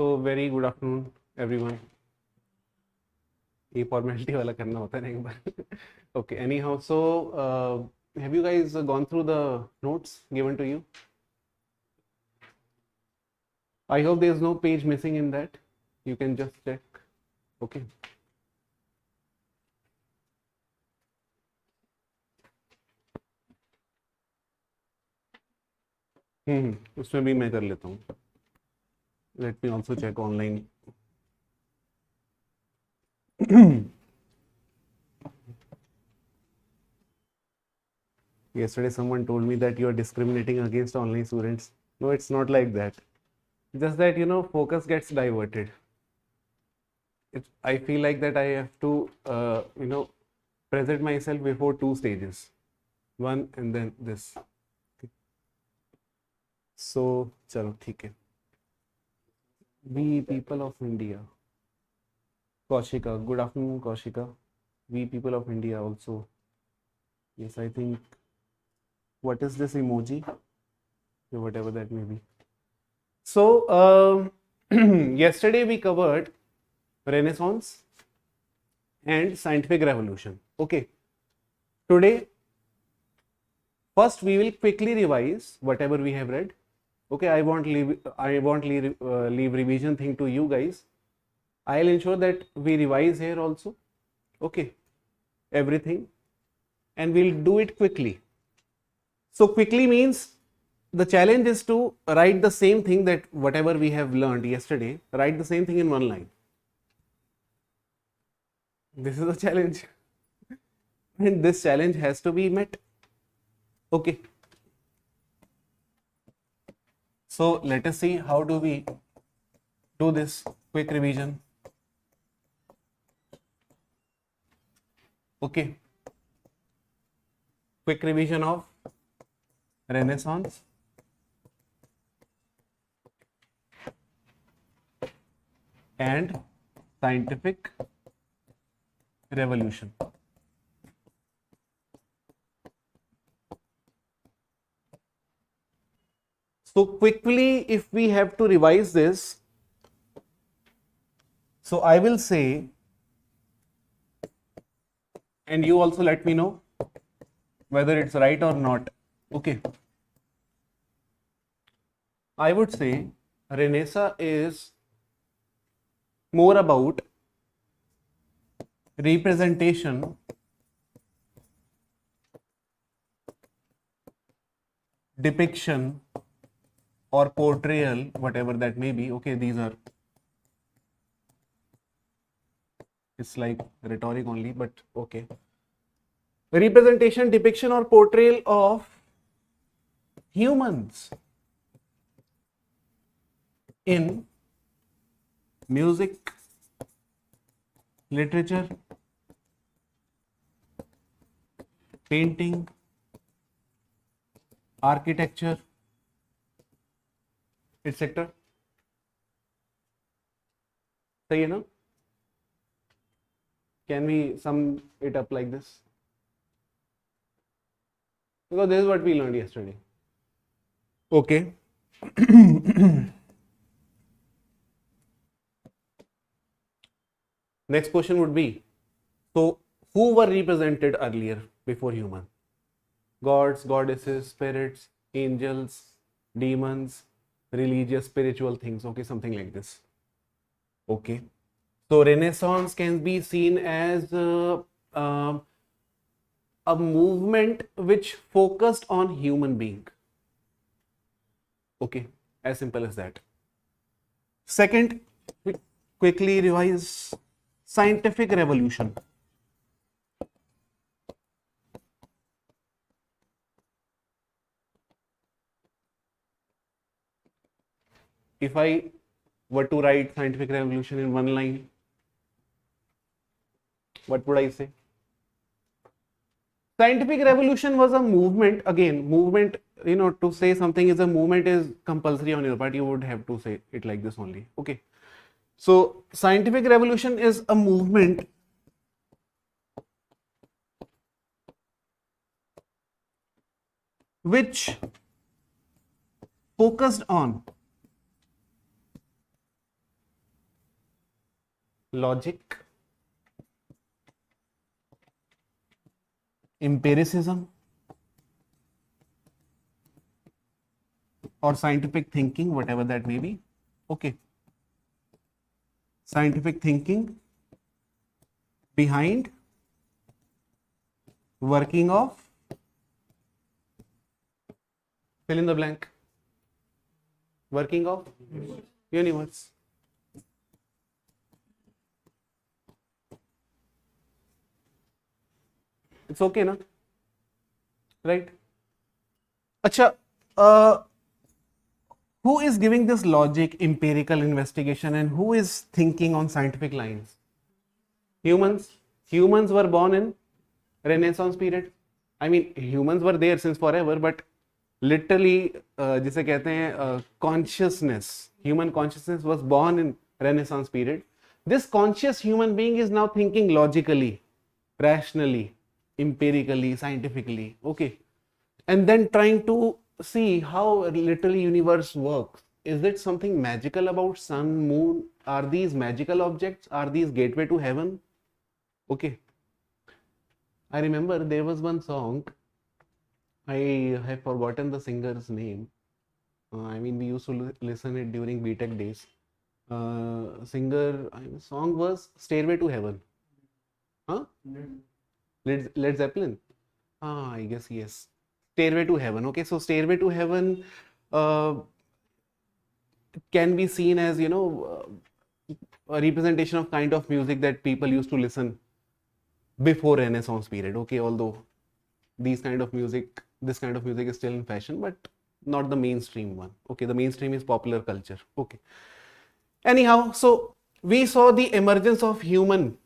So very good afternoon everyone. ये formality वाला करना होता है ना एक बार. Okay, anyhow, so have you guys gone through the notes given to you? I hope there is no page missing in that. You can just check. Okay. उसमें भी मैं कर लेता हूँ. Let me also check online. Yesterday someone told me that you are discriminating against online students. No, it's not like that. Just that, you know, focus gets diverted. I feel like that I have to, present myself before two stages. One and then this. Okay. So, chalo, theek hai. We people of India. Kaushika, good afternoon, Kaushika. We people of India also. Yes, I think. What is this emoji? Whatever that may be. So, yesterday we covered Renaissance and scientific revolution. Okay. Today, first we will quickly revise whatever we have read. Okay, I won't leave revision thing to you guys. I'll ensure that we revise here also. Okay, everything, and we'll do it quickly. So quickly means the challenge is to write the same thing that whatever we have learned yesterday, write the same thing in one line. This is a challenge. And this challenge has to be met. Okay. So let us see how do we do this quick revision. Okay. Quick revision of Renaissance and scientific revolution. So quickly, if we have to revise this, so I will say, and you also let me know whether it's right or not. Okay. I would say Renaissance is more about representation, depiction, or portrayal, whatever that may be. Okay, these are, it's like rhetoric only, but okay. Representation, depiction, or portrayal of humans in music, literature, painting, architecture, etc. So, you know, can we sum it up like this? Because this is what we learned yesterday. Okay. Next question would be, so who were represented earlier before human? Gods, goddesses, spirits, angels, demons, religious, spiritual things. Okay, something like this. Okay. So Renaissance can be seen as a movement which focused on human being. Okay, as simple as that. Second, quickly revise scientific revolution. If I were to write scientific revolution in one line, what would I say? Scientific revolution was a movement. Again, movement, you know, to say something is a movement is compulsory on your part. You would have to say it like this only. Okay. So scientific revolution is a movement which focused on logic, empiricism, or scientific thinking, whatever that may be. Okay. Scientific thinking behind working of, fill in the blank, working of universe. It's okay, na? Right? Acha, who is giving this logic, empirical investigation, and who is thinking on scientific lines? Humans. Humans were born in Renaissance period. I mean, humans were there since forever, but literally, जिसे कहते हैं consciousness, human consciousness was born in Renaissance period. This conscious human being is now thinking logically, rationally, empirically, scientifically, okay, and then trying to see how literally universe works. Is it something magical about sun, moon? Are these magical objects? Are these gateway to heaven? Okay. I remember there was one song, I have forgotten the singer's name. I mean, we used to listen it during B.Tech days. Song was Stairway to Heaven. Huh? Led Zeppelin? Ah, I guess yes. Stairway to Heaven. Okay, so Stairway to Heaven can be seen as, you know, a representation of kind of music that people used to listen before Renaissance period. Okay, although this kind of music is still in fashion, but not the mainstream one. Okay, the mainstream is popular culture. Okay. Anyhow, so we saw the emergence of human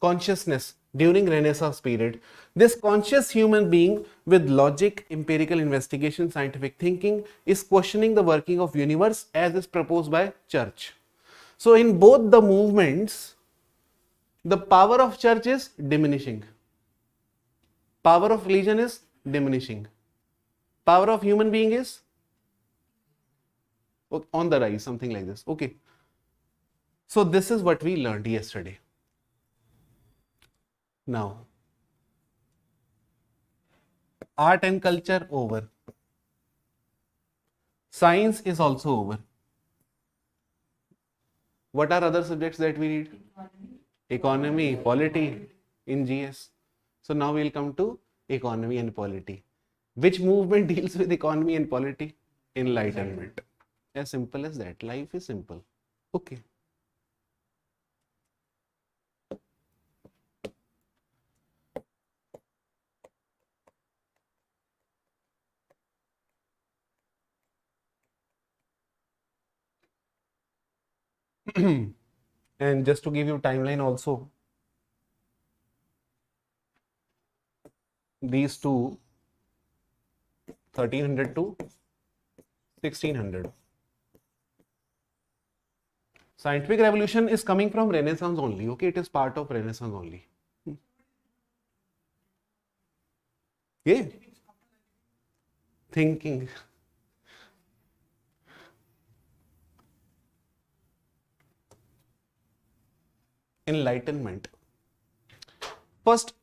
consciousness during Renaissance period. This conscious human being with logic, empirical investigation, scientific thinking is questioning the working of universe as is proposed by church. So in both the movements, the power of church is diminishing. Power of religion is diminishing. Power of human being is on the rise, something like this. Okay. So this is what we learned yesterday. Now, art and culture over. Science is also over. What are other subjects that we read? Economy, polity in GS. So now we'll come to economy and polity. Which movement deals with economy and polity? Enlightenment. As simple as that. Life is simple. Okay. And just to give you timeline also, these two, 1300 to 1600. Scientific revolution is coming from Renaissance only. Okay, it is part of Renaissance only. Yeah. Thinking. Enlightenment. First,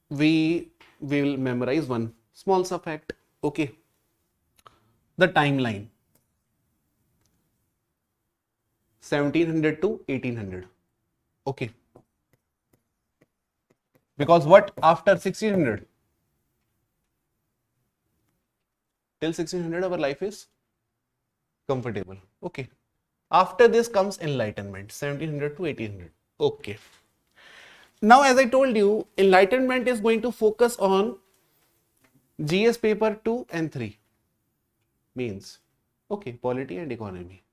we will memorize one small fact. Okay. The timeline. 1700 to 1800. Okay. Because what after 1600? Till 1600 our life is comfortable. Okay. After this comes enlightenment, 1700 to 1800. Okay. Now, as I told you, enlightenment is going to focus on GS paper 2 and 3. Means, okay, polity and economy.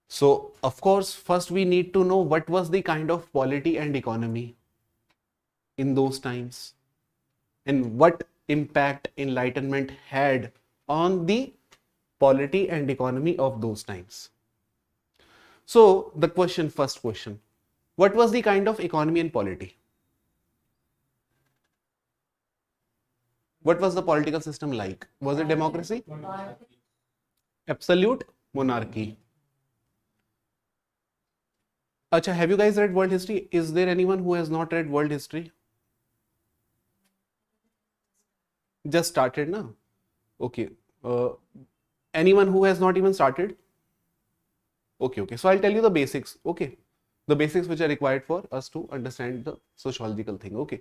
So, of course, first we need to know what was the kind of polity and economy in those times and what impact enlightenment had on the polity and economy of those times. So, the first question, what was the kind of economy and polity? What was the political system like? Was it democracy? Absolute monarchy. Acha, have you guys read world history? Is there anyone who has not read world history? Just started now. Okay. Uh, anyone who has not even started? Okay, okay. So I'll tell you the basics. Okay. The basics which are required for us to understand the sociological thing. Okay.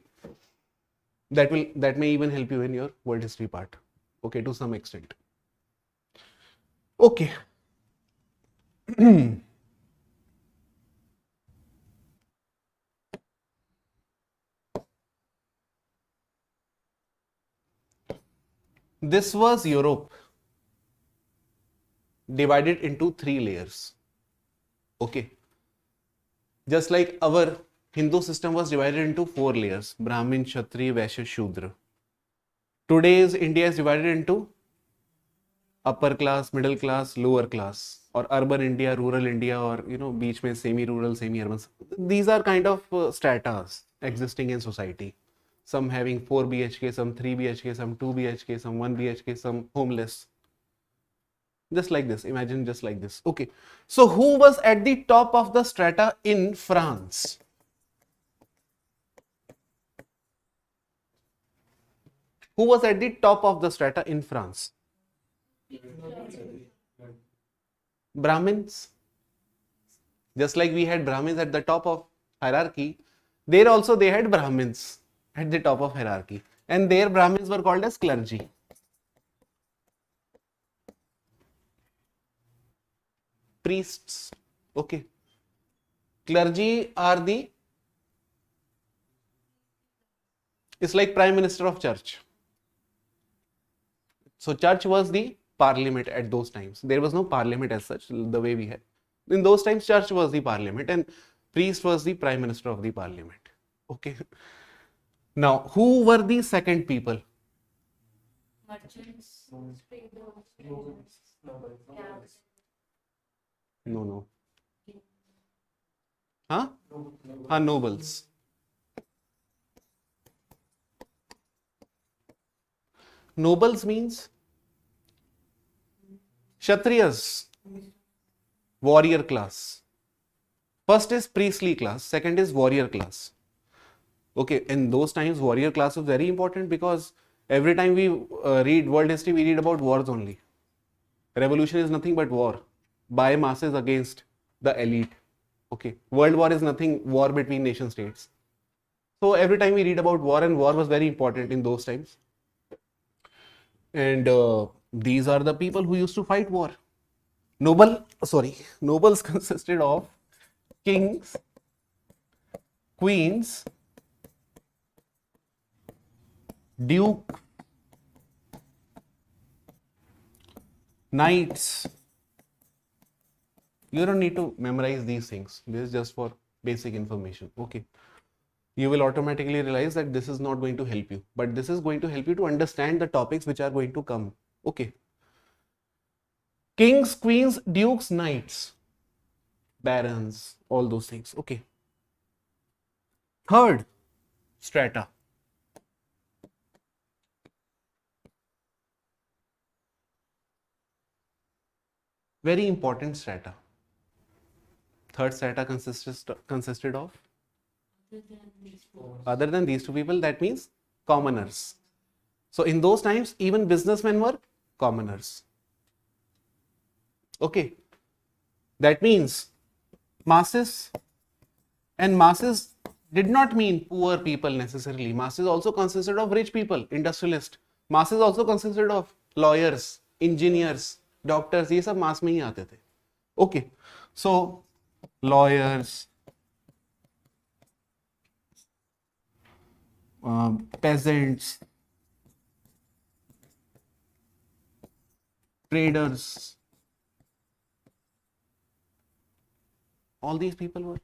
That may even help you in your world history part. Okay, to some extent. Okay. This was Europe divided into 3 layers. Okay. Just like our Hindu system was divided into 4 layers: Brahmin, Kshatriya, Vaishya, Shudra. Today's India is divided into upper class, middle class, lower class, or urban India, rural India, or beach mein semi-rural, semi-urban. These are kind of stratas existing in society. Some having 4 BHK, some 3 BHK, some 2 BHK, some 1 BHK, some homeless. Just like this. Imagine just like this. Okay. So who was at the top of the strata in France? Who was at the top of the strata in France? Brahmins. Just like we had Brahmins at the top of hierarchy, there also they had Brahmins at the top of hierarchy. And their Brahmins were called as clergy. Priests. Okay. Clergy are it's like prime minister of church. So church was the parliament at those times. There was no parliament as such, the way we had. In those times, church was the parliament and priest was the prime minister of the parliament. Okay. Now, who were the second people? Merchants, No. Huh? Nobles. Nobles means Kshatriyas, warrior class. First is priestly class, second is warrior class. Okay, in those times, warrior class was very important because every time we read world history, we read about wars only. Revolution is nothing but war by masses against the elite. Okay, world war is nothing, war between nation states. So every time we read about war, and war was very important in those times. And these are the people who used to fight war. Nobles consisted of kings, queens, duke, knights. You don't need to memorize these things. This is just for basic information. Okay. You will automatically realize that this is not going to help you, but this is going to help you to understand the topics which are going to come. Okay. Kings, queens, dukes, knights, barons, all those things. Okay. Third strata. Very important strata. Third strata consisted of other than these two people, that means commoners. So in those times, even businessmen were commoners. Okay. That means masses, and masses did not mean poor people necessarily. Masses also consisted of rich people, industrialists. Masses also consisted of lawyers, engineers, doctors. ये सब मास में ही आते थे. Okay. So lawyers, peasants, traders, all these people were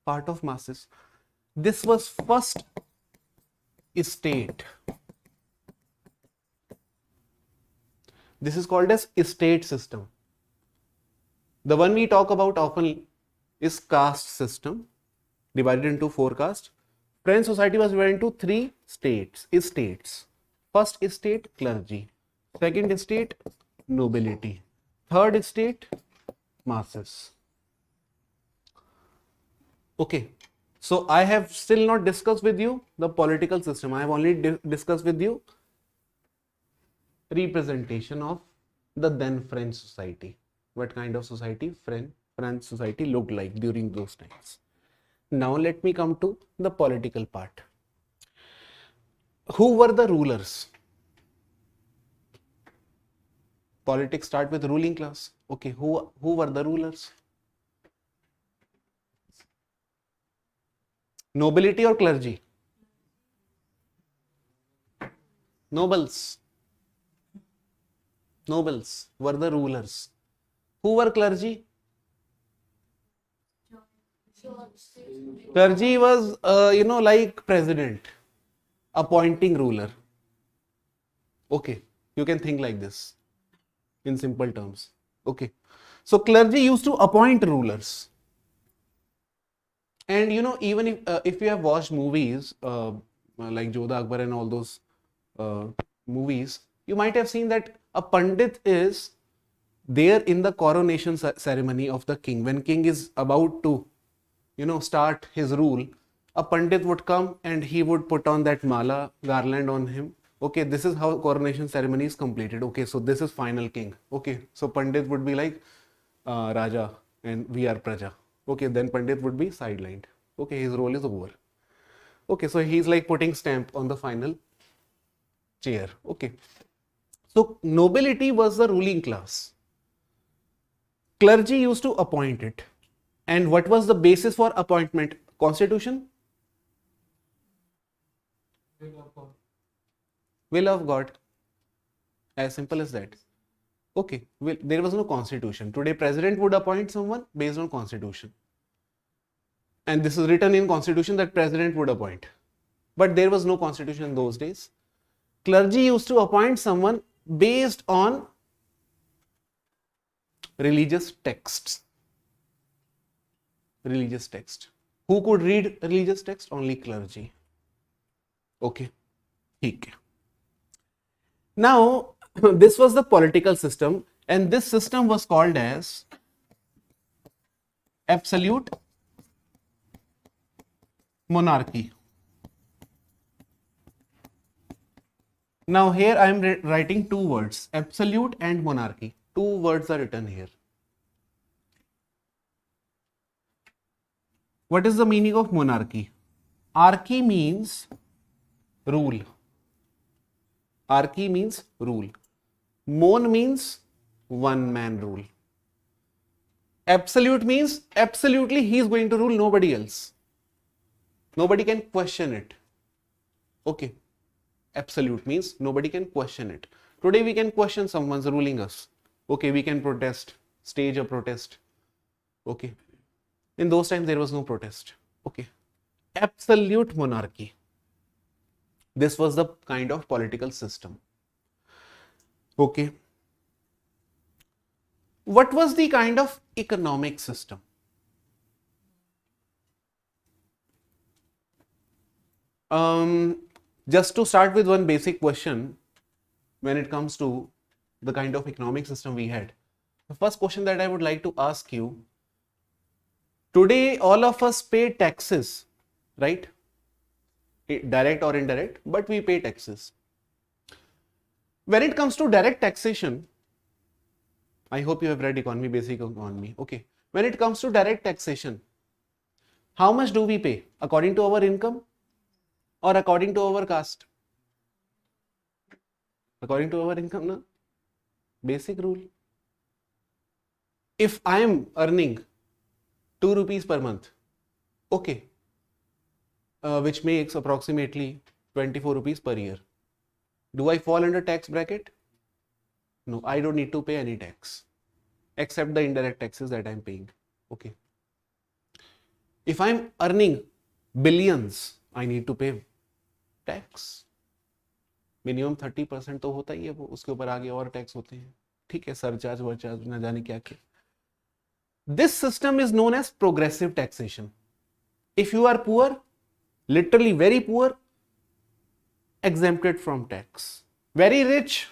part of masses. This was first estate. This is called as estate system. The one we talk about often is caste system, divided into 4 castes. French society was divided into 3 estates. First estate, clergy. Second estate, nobility. Third estate, masses. Okay, so I have still not discussed with you the political system. I have only discussed with you representation of the then French society. What kind of society French society looked like during those times. Now let me come to the political part. Who were the rulers? Politics start with ruling class. Okay, who were the rulers? Nobility or clergy? Nobles. Nobles were the rulers. Who were clergy? Clergy was, like president, appointing ruler. Okay, you can think like this in simple terms. Okay, so clergy used to appoint rulers. And even if you have watched movies like Jodha Akbar and all those movies, you might have seen that a pandit is there in the coronation ceremony of the king. When king is about to start his rule, a pandit would come and he would put on that mala garland on him. Okay, this is how coronation ceremony is completed. Okay, so this is final king. Okay, so pandit would be like Raja and we are Praja. Okay, then pandit would be sidelined. Okay, his role is over. Okay, so he's like putting stamp on the final chair. Okay, so nobility was the ruling class. Clergy used to appoint it. And what was the basis for appointment? Constitution? Will of God. As simple as that. Okay, there was no constitution. Today, president would appoint someone based on constitution. And this is written in constitution that president would appoint. But there was no constitution in those days. Clergy used to appoint someone based on religious texts. Religious text. Who could read religious text? Only clergy. Okay. Okay. Now, this was the political system, and this system was called as absolute monarchy. Now, here I am writing two words, absolute and monarchy. Two words are written here. What is the meaning of monarchy? Archy means rule. Archy means rule. Mon means one man rule. Absolute means absolutely he is going to rule, nobody else. Nobody can question it. Okay. Absolute means nobody can question it. Today we can question someone's ruling us. Okay, we can protest, stage a protest. Okay. In those times there was no protest. Okay. Absolute monarchy. This was the kind of political system. Okay. What was the kind of economic system? Just to start with one basic question, when it comes to the kind of economic system we had, the first question that I would like to ask you, today all of us pay taxes, right? Direct or indirect, but we pay taxes. When it comes to direct taxation, I hope you have read economy, basic economy. Okay. When it comes to direct taxation, how much do we pay? According to our income or according to our caste? According to our income, na? Basic rule. If I am earning 2 rupees per month, okay, which makes approximately 24 rupees per year. Do I fall under tax bracket? No, I don't need to pay any tax except the indirect taxes that I'm paying. Okay. If I'm earning billions, I need to pay tax. Minimum 30% तो होता ही है, वो उसके ऊपर आगे और tax होते हैं. ठीक है, सरचार्ज वर्चार्ज ना जाने क्या क्या. This system is known as progressive taxation. If you are poor, literally very poor, exempted from tax. Very rich,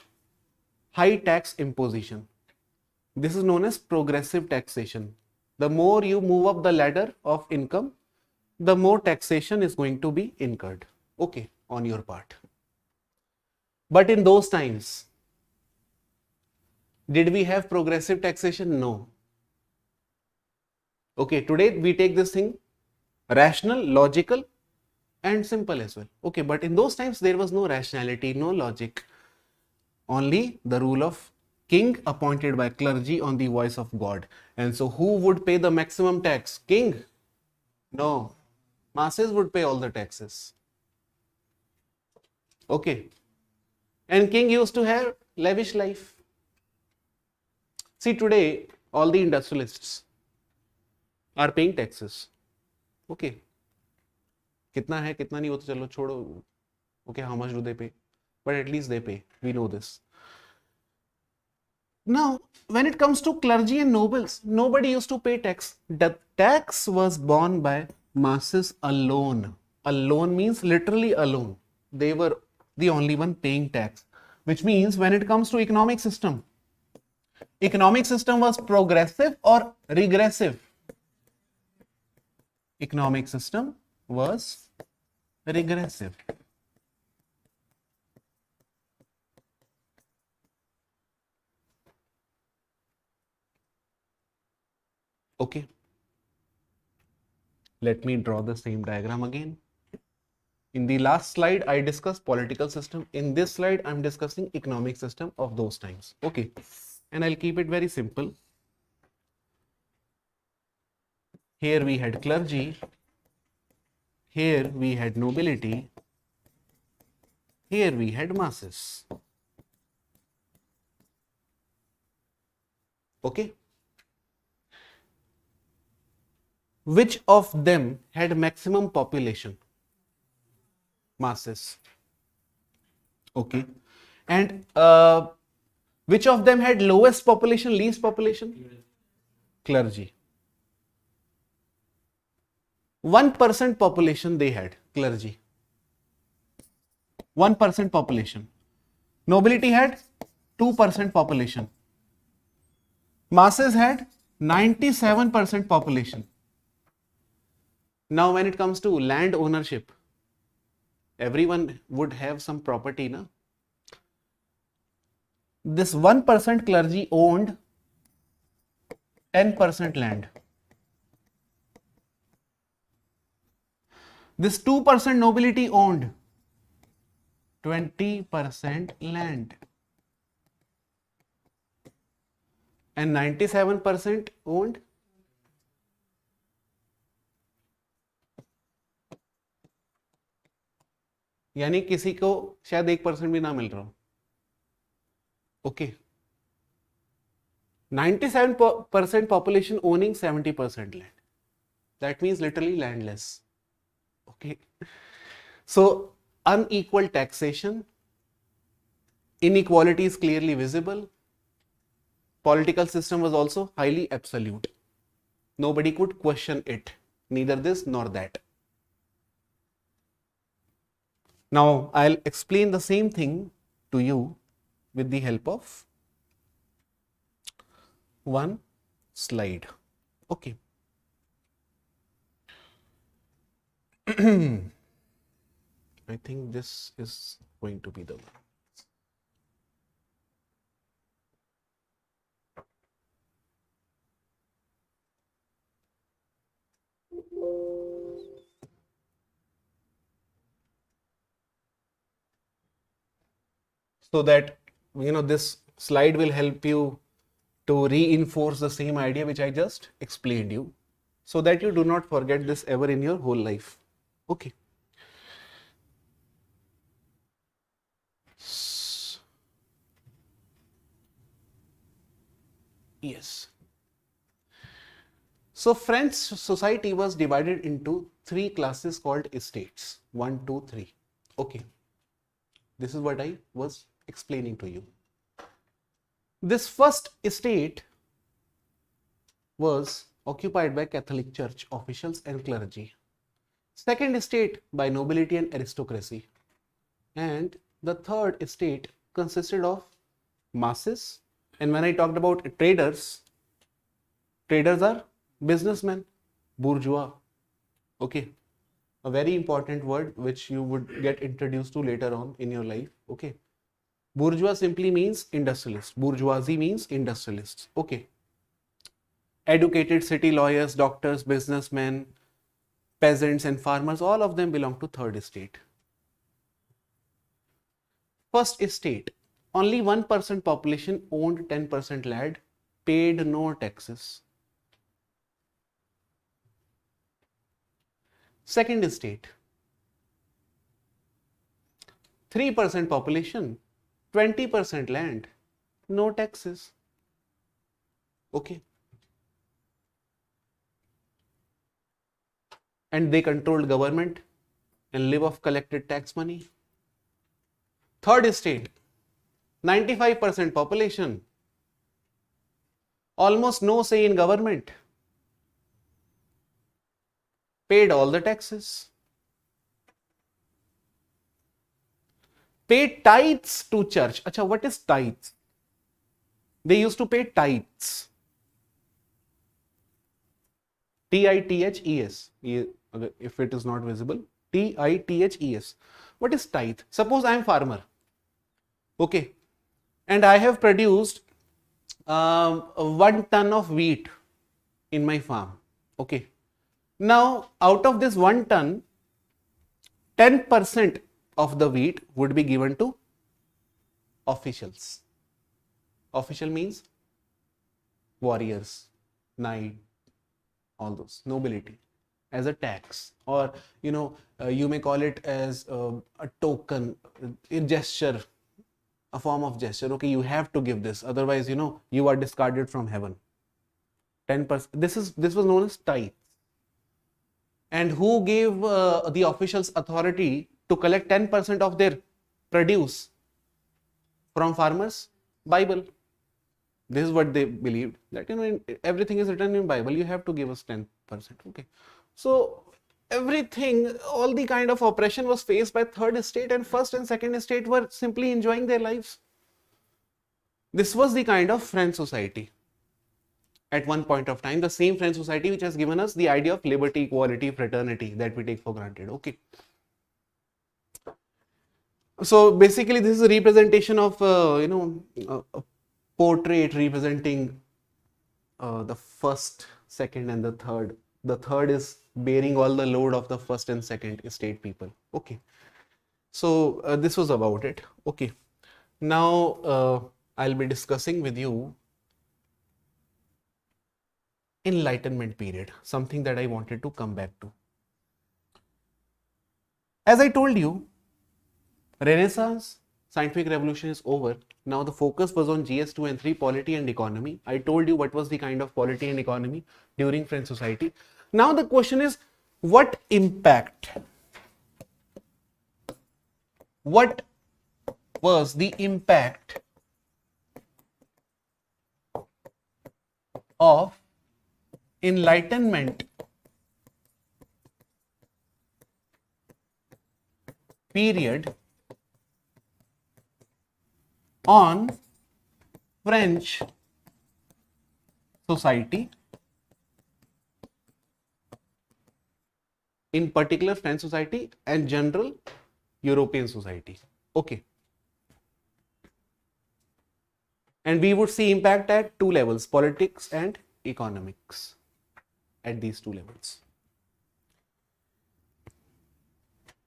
high tax imposition. This is known as progressive taxation. The more you move up the ladder of income, the more taxation is going to be incurred, okay, on your part. But in those times, did we have progressive taxation? No. Okay, today we take this thing rational, logical, and simple as well. Okay, but in those times there was no rationality, no logic, only the rule of king appointed by clergy on the voice of God. And so who would pay the maximum tax? King? No. Masses would pay all the taxes. Okay. And king used to have lavish life. See, today all the industrialists are paying taxes. Okay. कितना है कितना नहीं वो तो चलो छोड़ो. Okay, how much do they pay? But at least they pay. We know this. Now, when it comes to clergy and nobles, nobody used to pay tax. The tax was borne by masses alone. Alone means literally alone. They were the only one paying tax. Which means when it comes to economic system was progressive or regressive? Economic system was regressive. Okay. Let me draw the same diagram again. In the last slide, I discussed political system. In this slide, I'm discussing economic system of those times. Okay. And I'll keep it very simple. Here we had clergy. Here we had nobility. Here we had masses. Okay. Which of them had maximum population? Masses. Okay. And which of them had lowest population, least population? Clergy. 1% population they had, clergy. 1% population. Nobility had 2% population. Masses had 97% population. Now when it comes to land ownership, everyone would have some property, na? This 1% clergy owned 10% land. This 2% nobility owned 20% land. And 97% owned यानी किसी को शायद 1% भी ना मिल रहा हो. Okay. 97% population owning 70% land. That means literally landless. Okay. So unequal taxation, inequality is clearly visible. Political system was also highly absolute. Nobody could question it, neither this nor that. Now I'll explain the same thing to you with the help of one slide. Okay. I think this is going to be the one. So that, you know, this slide will help you to reinforce the same idea which I just explained you, so that you do not forget this ever in your whole life. Okay. Yes. So French society was divided into three classes called estates. 1, 2, 3. Okay. This is what I was explaining to you. This first estate was occupied by Catholic Church officials and clergy. Second estate by nobility and aristocracy. And the third estate consisted of masses. And when I talked about traders, traders are businessmen, bourgeois. Okay. a very important word which you would get introduced to later on in your life. Okay, bourgeois simply means industrialist. Bourgeoisie means industrialists. Okay, educated city lawyers, doctors, businessmen, peasants and farmers, all of them belong to third estate. First estate, only 1% population owned 10% land, paid no taxes. Second estate, 3% population, 20% land, no taxes. Okay. And they controlled government and live off collected tax money. Third estate, 95% population, almost no say in government, paid all the taxes. Paid tithes to church. Acha, what is tithes? They used to pay tithes. Tithes. If it is not visible, tithes. What is tithe? Suppose I am farmer. Okay. And I have produced 1 ton of wheat in my farm. Okay. Now, out of this 1 ton, 10% of the wheat would be given to officials. Official means warriors, knight, all those, nobility, as a tax, or you may call it as a token, a gesture, a form of gesture. Okay, you have to give this, otherwise you are discarded from heaven. 10%. This was known as tithe. And who gave the officials authority to collect 10% of their produce from farmers? Bible. This is what they believed, that everything is written in Bible, you have to give us 10%. Okay, so everything, all the kind of oppression was faced by third estate, and first and second estate were simply enjoying their lives. This was the kind of French society at one point of time, the same French society which has given us the idea of liberty, equality, fraternity that we take for granted. Okay, so basically this is a representation of a portrait representing the first, second and the third. The third is bearing all the load of the first and second estate people. Okay, so this was about it. Okay, now I'll be discussing with you Enlightenment period, something that I wanted to come back to. As I told you, Renaissance, scientific revolution is over. Now the focus was on GS2 and 3, polity and economy. I told you what was the kind of polity and economy during French society. Now the question is, what impact? What was the impact of Enlightenment period on French society, in particular French society and general European society? Okay, and we would see impact at two levels, politics and economics, at these two levels.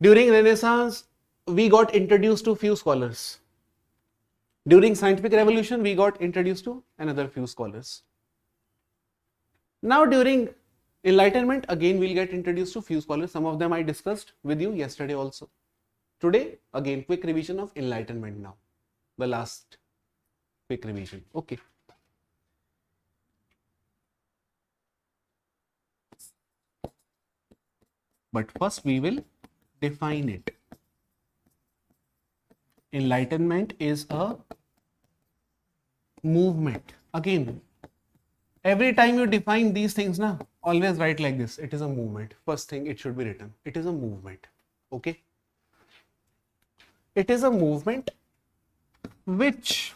During Renaissance, we got introduced to few scholars. During scientific revolution, we got introduced to another few scholars. Now during Enlightenment, again we'll get introduced to few scholars. Some of them I discussed with you yesterday also. Today, again, quick revision of Enlightenment now. The last quick revision. Okay. But first we will define it. Enlightenment is a movement. Again, every time you define these things, always write like this. It is a movement. First thing it should be written. It is a movement. Okay. It is a movement which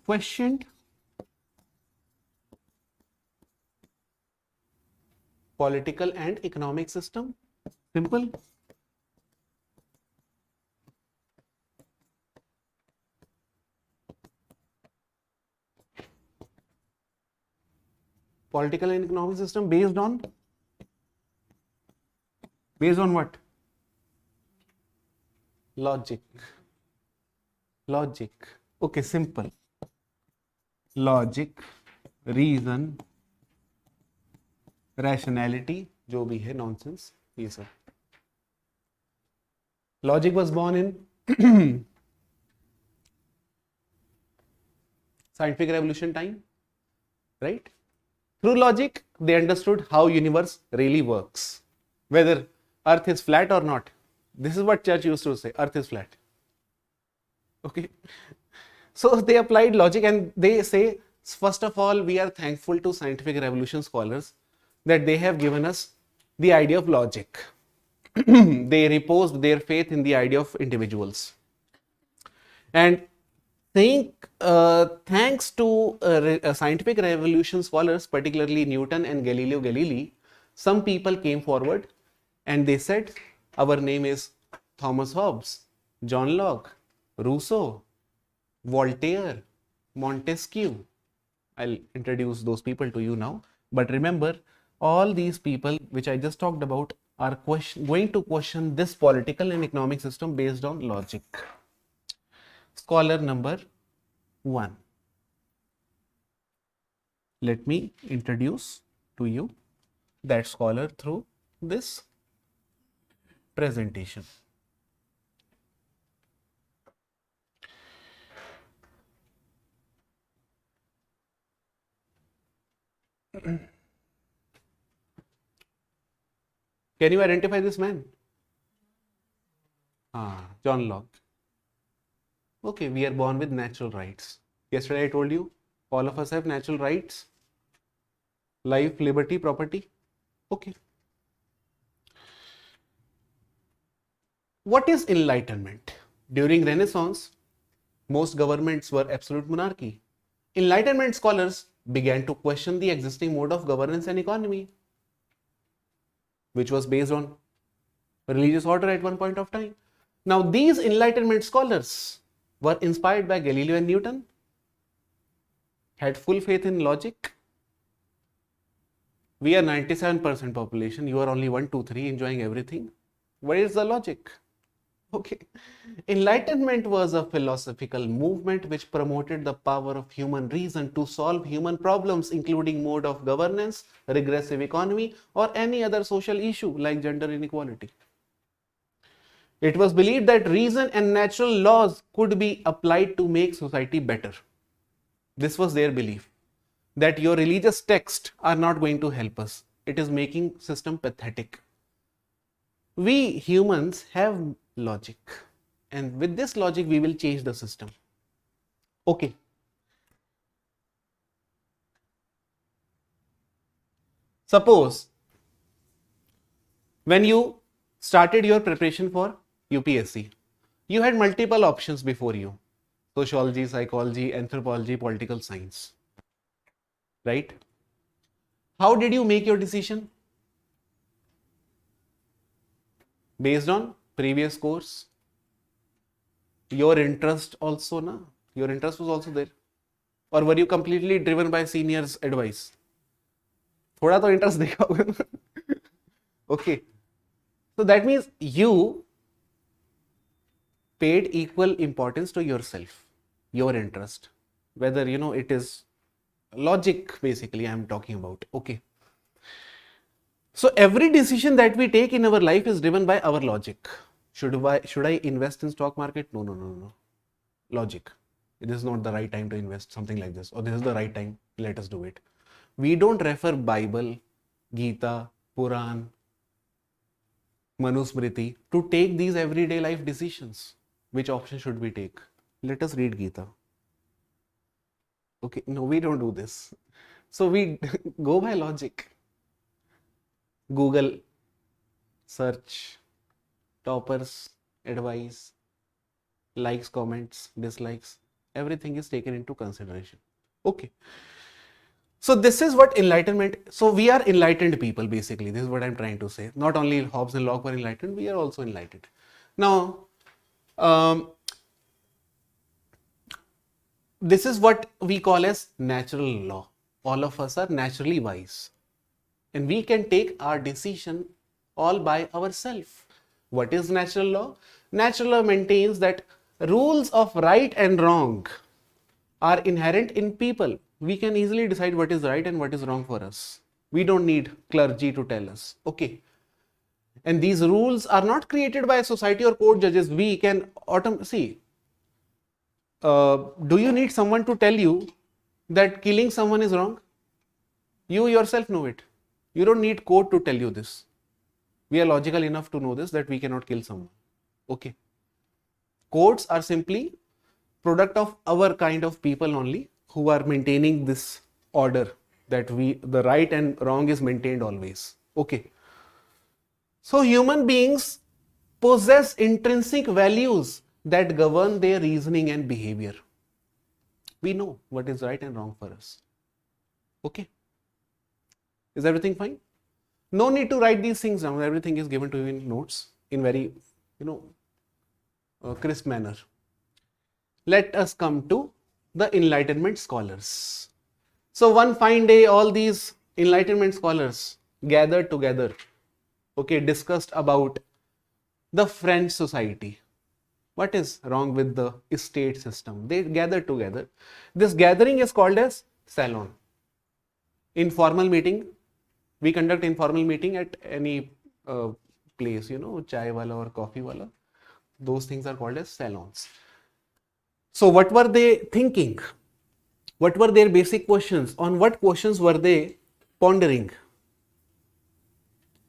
questioned political and economic system. Simple. Political and economic system based on what? Logic. Okay, simple. Logic, reason, rationality, जो भी है nonsense, ये सब. Logic was born in scientific revolution time, right? Through logic, they understood how universe really works. Whether earth is flat or not. This is what church used to say, earth is flat. Okay. So they applied logic and they say, first of all, we are thankful to scientific revolution scholars that they have given us the idea of logic. They reposed their faith in the idea of individuals. And thanks to scientific revolution scholars, particularly Newton and Galileo Galilei, some people came forward and they said, our name is Thomas Hobbes, John Locke, Rousseau, Voltaire, Montesquieu. I'll introduce those people to you now. But remember, all these people which I just talked about are going to question this political and economic system based on logic. Scholar number 1. Let me introduce to you that scholar through this presentation. Can you identify this man? John Locke. Okay, we are born with natural rights. Yesterday I told you, all of us have natural rights. Life, liberty, property. Okay. What is enlightenment? During Renaissance, most governments were absolute monarchy. Enlightenment scholars began to question the existing mode of governance and economy, which was based on religious order at one point of time. Now, these Enlightenment scholars were inspired by Galileo and Newton, had full faith in logic. We are 97% population, you are only 1, 2, 3 enjoying everything. Where is the logic? Okay. Enlightenment was a philosophical movement which promoted the power of human reason to solve human problems, including mode of governance, regressive economy, or any other social issue like gender inequality. It was believed that reason and natural laws could be applied to make society better. This was their belief, that your religious texts are not going to help us. It is making system pathetic. We humans have logic, and with this logic we will change the system. Okay. Suppose when you started your preparation for UPSC, you had multiple options before you: sociology, psychology, anthropology, political science, right? How did you make your decision? Based on previous course, your interest also, na? Your interest was also there, or were you completely driven by seniors' advice? थोड़ा तो interest देखा होगा ना? Okay, so that means you paid equal importance to yourself, your interest, whether it is logic. Basically, I am talking about. Okay. So every decision that we take in our life is driven by our logic. Should I invest in stock market? No. Logic. It is not the right time to invest, something like this. Or this is the right time, let us do it. We don't refer Bible, Gita, Puran, Manusmriti to take these everyday life decisions. Which option should we take? Let us read Gita. Okay, no, we don't do this. So we go by logic. Google search, toppers, advice, likes, comments, dislikes, everything is taken into consideration. Okay. So this is what enlightenment, so we are enlightened people basically, this is what I'm trying to say. Not only Hobbes and Locke were enlightened, we are also enlightened. Now, this is what we call as natural law. All of us are naturally wise and we can take our decision all by ourselves. What is natural law? Natural law maintains that rules of right and wrong are inherent in people. We can easily decide what is right and what is wrong for us. We don't need clergy to tell us. Okay. And these rules are not created by society or court judges. We can see. Do you need someone to tell you that killing someone is wrong? You yourself know it. You don't need court to tell you this. We are logical enough to know this, that we cannot kill someone. Okay. Courts are simply product of our kind of people only, who are maintaining this order, that the right and wrong is maintained always. Okay. So human beings possess intrinsic values that govern their reasoning and behavior. We know what is right and wrong for us. Okay. Is everything fine? No need to write these things down. Everything is given to you in notes in very, crisp manner. Let us come to the Enlightenment Scholars. So one fine day, all these Enlightenment Scholars gathered together, okay, discussed about the French society. What is wrong with the estate system? They gathered together. This gathering is called as salon. Informal meeting. We conduct informal meeting at any place, chai wala or coffee wala. Those things are called as salons. So what were they thinking? What were their basic questions? On what questions were they pondering?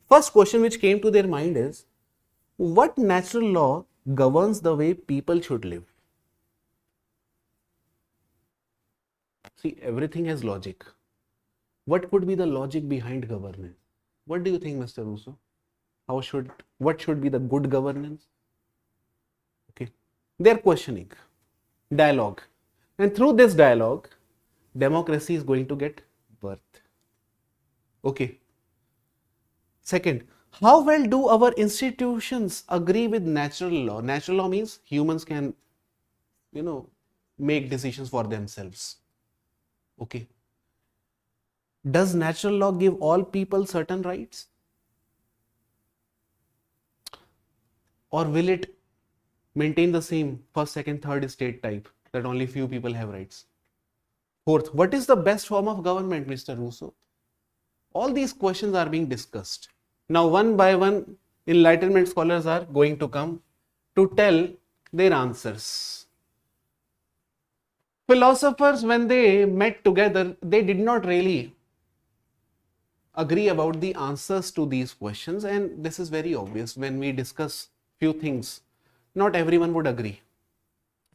First question which came to their mind is, what natural law governs the way people should live? See, everything has logic. What could be the logic behind governance? What do you think, Mr. Russo? What should be the good governance? Okay. They're questioning. Dialogue. And through this dialogue, democracy is going to get birth. Okay. Second, how well do our institutions agree with natural law? Natural law means humans can, make decisions for themselves. Okay. Does natural law give all people certain rights? Or will it maintain the same first, second, third estate type, that only few people have rights? Fourth, what is the best form of government, Mr. Russo? All these questions are being discussed. Now, one by one, Enlightenment scholars are going to come to tell their answers. Philosophers, when they met together, they did not really agree about the answers to these questions, and this is very obvious. When we discuss few things, not everyone would agree.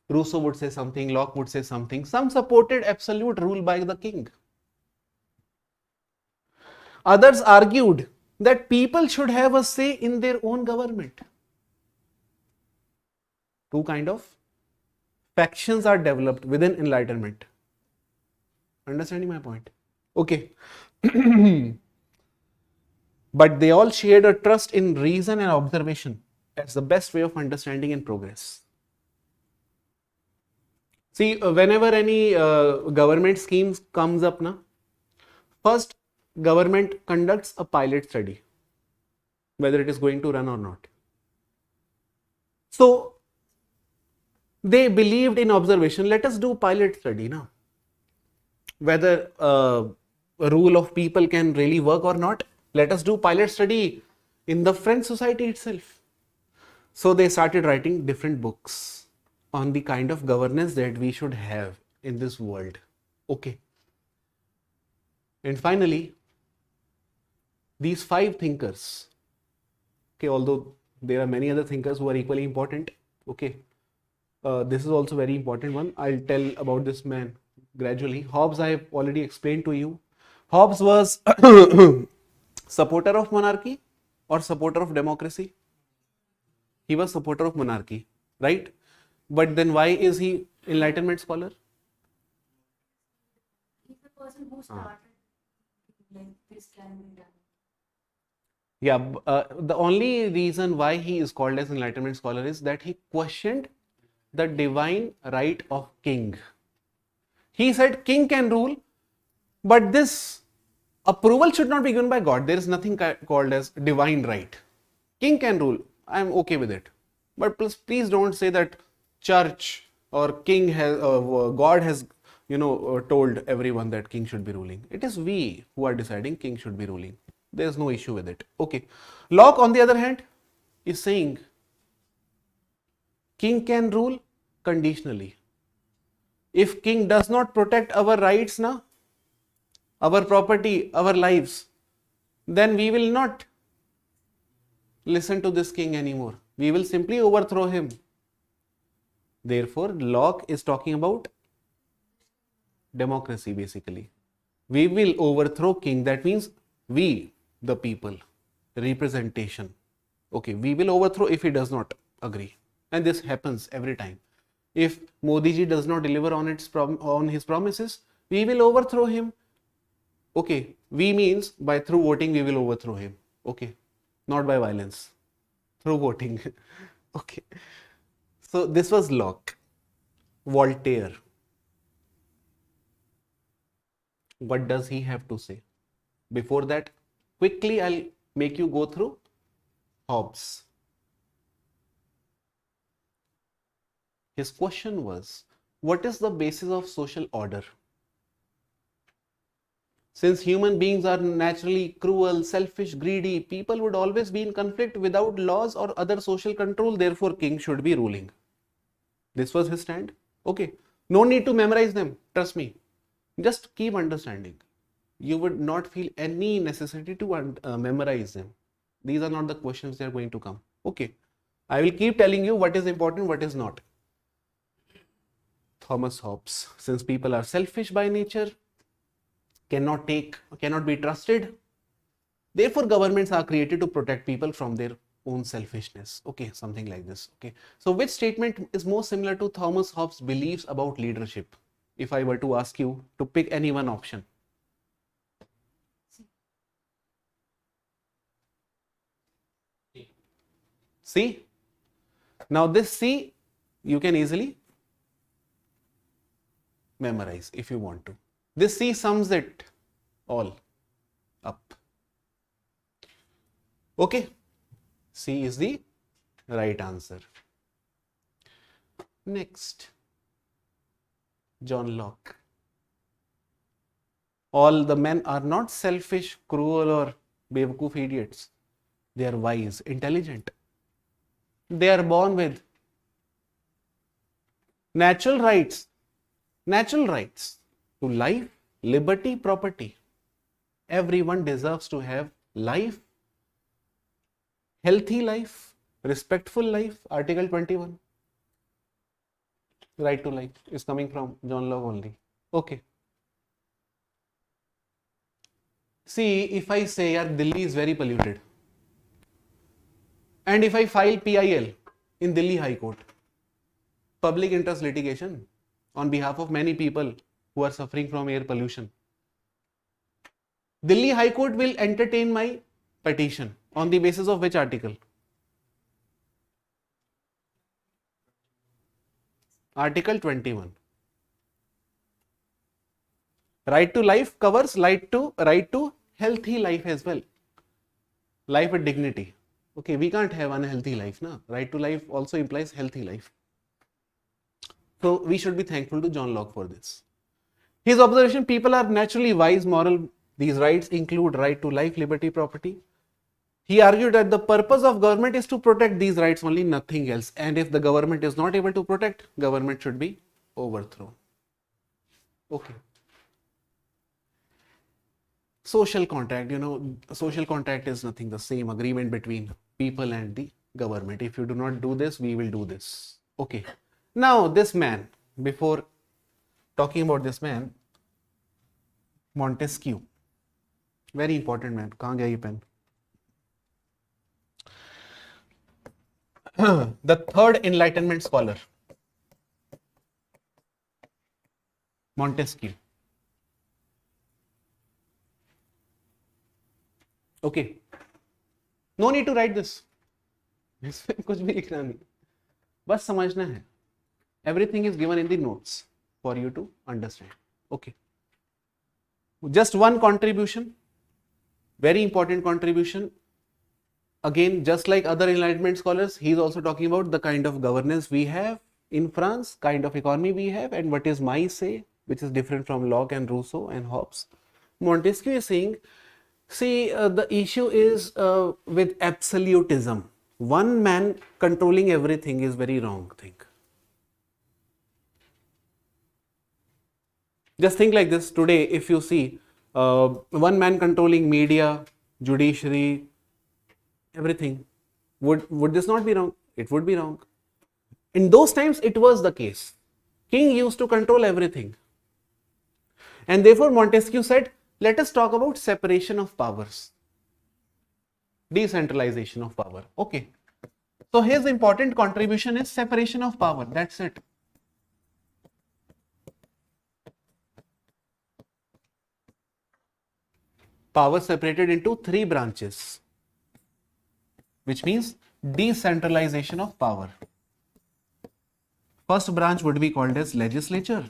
Rousseau would say something, Locke would say something. Some supported absolute rule by the king. Others argued that people should have a say in their own government. Two kind of factions are developed within Enlightenment. Understanding my point? Okay. But they all shared a trust in reason and observation as the best way of understanding and progress. See, whenever any government schemes comes up, first government conducts a pilot study, whether it is going to run or not. So they believed in observation. Let us do pilot study now. Whether a rule of people can really work or not, let us do pilot study in the French society itself. So they started writing different books on the kind of governance that we should have in this world. Okay. And finally, these five thinkers, okay, although there are many other thinkers who are equally important, okay, this is also very important one. I'll tell about this man gradually. Hobbes, I have already explained to you. Hobbes was supporter of monarchy or supporter of democracy? He was supporter of monarchy, right? But then why is he Enlightenment scholar? He's the person who started like this can be done. Yeah, the only reason why he is called as Enlightenment scholar is that he questioned the divine right of king. He said king can rule, but this approval should not be given by God. There is nothing called as divine right. King can rule. I am okay with it. But please don't say that church or king has, God has, told everyone that king should be ruling. It is we who are deciding king should be ruling. There is no issue with it. Okay. Locke, on the other hand, is saying king can rule conditionally. If king does not protect our rights now, our property, our lives, then we will not listen to this king anymore. We will simply overthrow him. Therefore, Locke is talking about democracy basically. We will overthrow king. That means we, the people, representation. Okay, we will overthrow if he does not agree. And this happens every time. If Modi ji does not deliver on his promises, we will overthrow him. Okay, we means by through voting we will overthrow him. Okay, not by violence, through voting. Okay, so this was Locke. Voltaire, what does he have to say? Before that, quickly I'll make you go through Hobbes. His question was, what is the basis of social order? Since human beings are naturally cruel, selfish, greedy, people would always be in conflict without laws or other social control. Therefore, king should be ruling. This was his stand. Okay. No need to memorize them. Trust me. Just keep understanding. You would not feel any necessity to memorize them. These are not the questions that are going to come. Okay. I will keep telling you what is important, what is not. Thomas Hobbes. Since people are selfish by nature, cannot be trusted, therefore governments are created to protect people from their own selfishness. Okay, something like this. Okay, so which statement is more similar to Thomas Hobbes' beliefs about leadership? If I were to ask you to pick any one option. C. Now this C you can easily memorize if you want to. This C sums it all up. Okay, C is the right answer. Next, John Locke. All the men are not selfish, cruel, or bewakoof idiots. They are wise, intelligent. They are born with natural rights to life, liberty, property. Everyone deserves to have life, healthy life, respectful life. Article 21. Right to life is coming from John Locke only. Okay. See, if I say yaar, Delhi is very polluted, and if I file PIL in Delhi High Court, public interest litigation, on behalf of many people who are suffering from air pollution, Delhi High Court will entertain my petition on the basis of which article? Article 21. Right to life covers right to healthy life as well. Life with dignity. Okay, we can't have unhealthy life, na? Right to life also implies healthy life. So we should be thankful to John Locke for this. His observation, people are naturally wise, moral. These rights include right to life, liberty, property. He argued that the purpose of government is to protect these rights only, nothing else. And if the government is not able to protect, government should be overthrown. Okay. Social contract, social contract is nothing, the same agreement between people and the government. If you do not do this, we will do this. Okay. Now this man, before talking about this man, Montesquieu, very important man. Kahan gaya ye pen? The third Enlightenment scholar, Montesquieu. Okay, no need to write this, इसमें कुछ भी लिखना नहीं, बस समझना है. Everything is given in the notes for you to understand. Okay, just one contribution, very important contribution. Again, just like other Enlightenment scholars, he is also talking about the kind of governance we have in France, kind of economy we have, and what is my say, which is different from Locke and Rousseau and Hobbes. Montesquieu is saying, see, the issue is with absolutism. One man controlling everything is very wrong thing. Just think like this today, if you see one man controlling media, judiciary, everything, would this not be wrong? It would be wrong. In those times, it was the case. King used to control everything. And therefore, Montesquieu said, let us talk about separation of powers, decentralization of power. Okay. So his important contribution is separation of power. That's it. Power separated into three branches, which means decentralization of power. First branch would be called as legislature.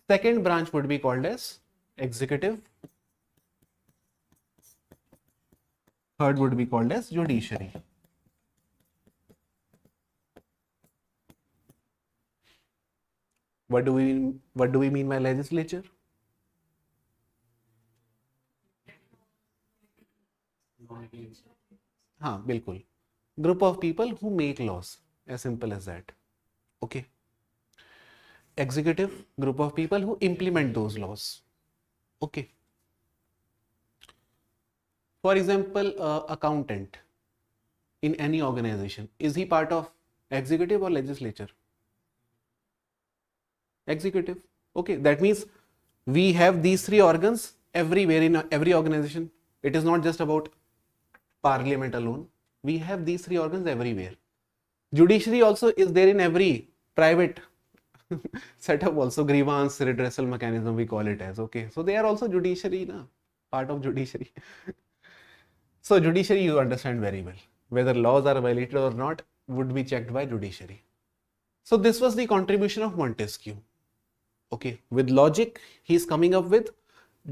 Second branch would be called as executive. Third would be called as judiciary. What do we mean by legislature? हाँ, बिल्कुल. Group of people who make laws. As simple as that. Okay. Executive, group of people who implement those laws. Okay. For example, accountant in any organization, is he part of executive or legislature? Executive. Okay, that means we have these three organs everywhere in every organization. It is not just about parliament alone. We have these three organs everywhere. Judiciary also is there in every private setup also. Grievance redressal mechanism we call it as. Okay, so they are also judiciary, na? Part of judiciary. So judiciary you understand very well. Whether laws are violated or not would be checked by judiciary. So this was the contribution of Montesquieu. Okay, with logic he is coming up with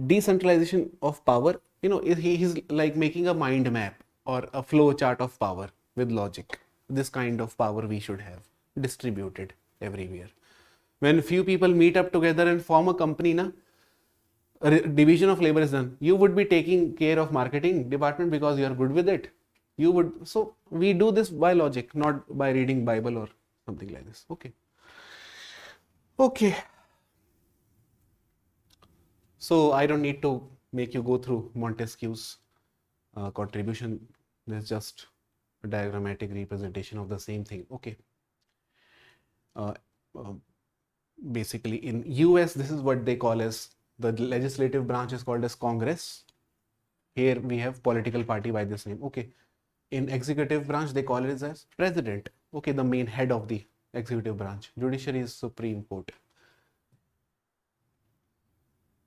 decentralization of power. You know, he is like making a mind map or a flow chart of power with logic. This kind of power we should have distributed everywhere. When few people meet up together and form a company, na, division of labor is done. You would be taking care of marketing department because you are good with it. You would. So we do this by logic, not by reading Bible or something like this. Okay. Okay. So I don't need to make you go through Montesquieu's contribution. There's just a diagrammatic representation of the same thing. Okay. Uh, uh, Basically in US, this is what they call as the legislative branch is called as Congress. Here we have political party by this name. Okay. In executive branch, they call it as president. Okay, the main head of the executive branch. Judiciary is Supreme Court.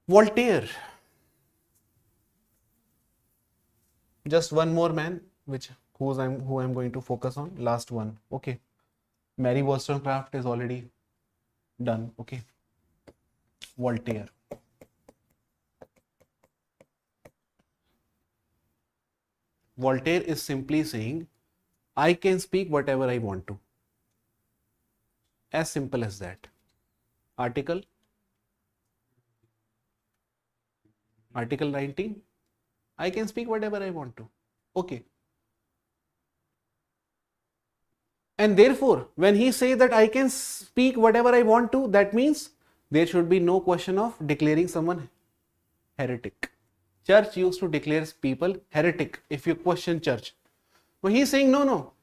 Voltaire. Just one more man, who I'm going to focus on. Last one. Okay. Mary Wollstonecraft is already done. Okay. Voltaire. Voltaire is simply saying, I can speak whatever I want to. As simple as that. Article 19. I can speak whatever I want to. Okay. And therefore, when he says that I can speak whatever I want to, that means there should be no question of declaring someone heretic. Church used to declare people heretic if you question church. But he's saying, no.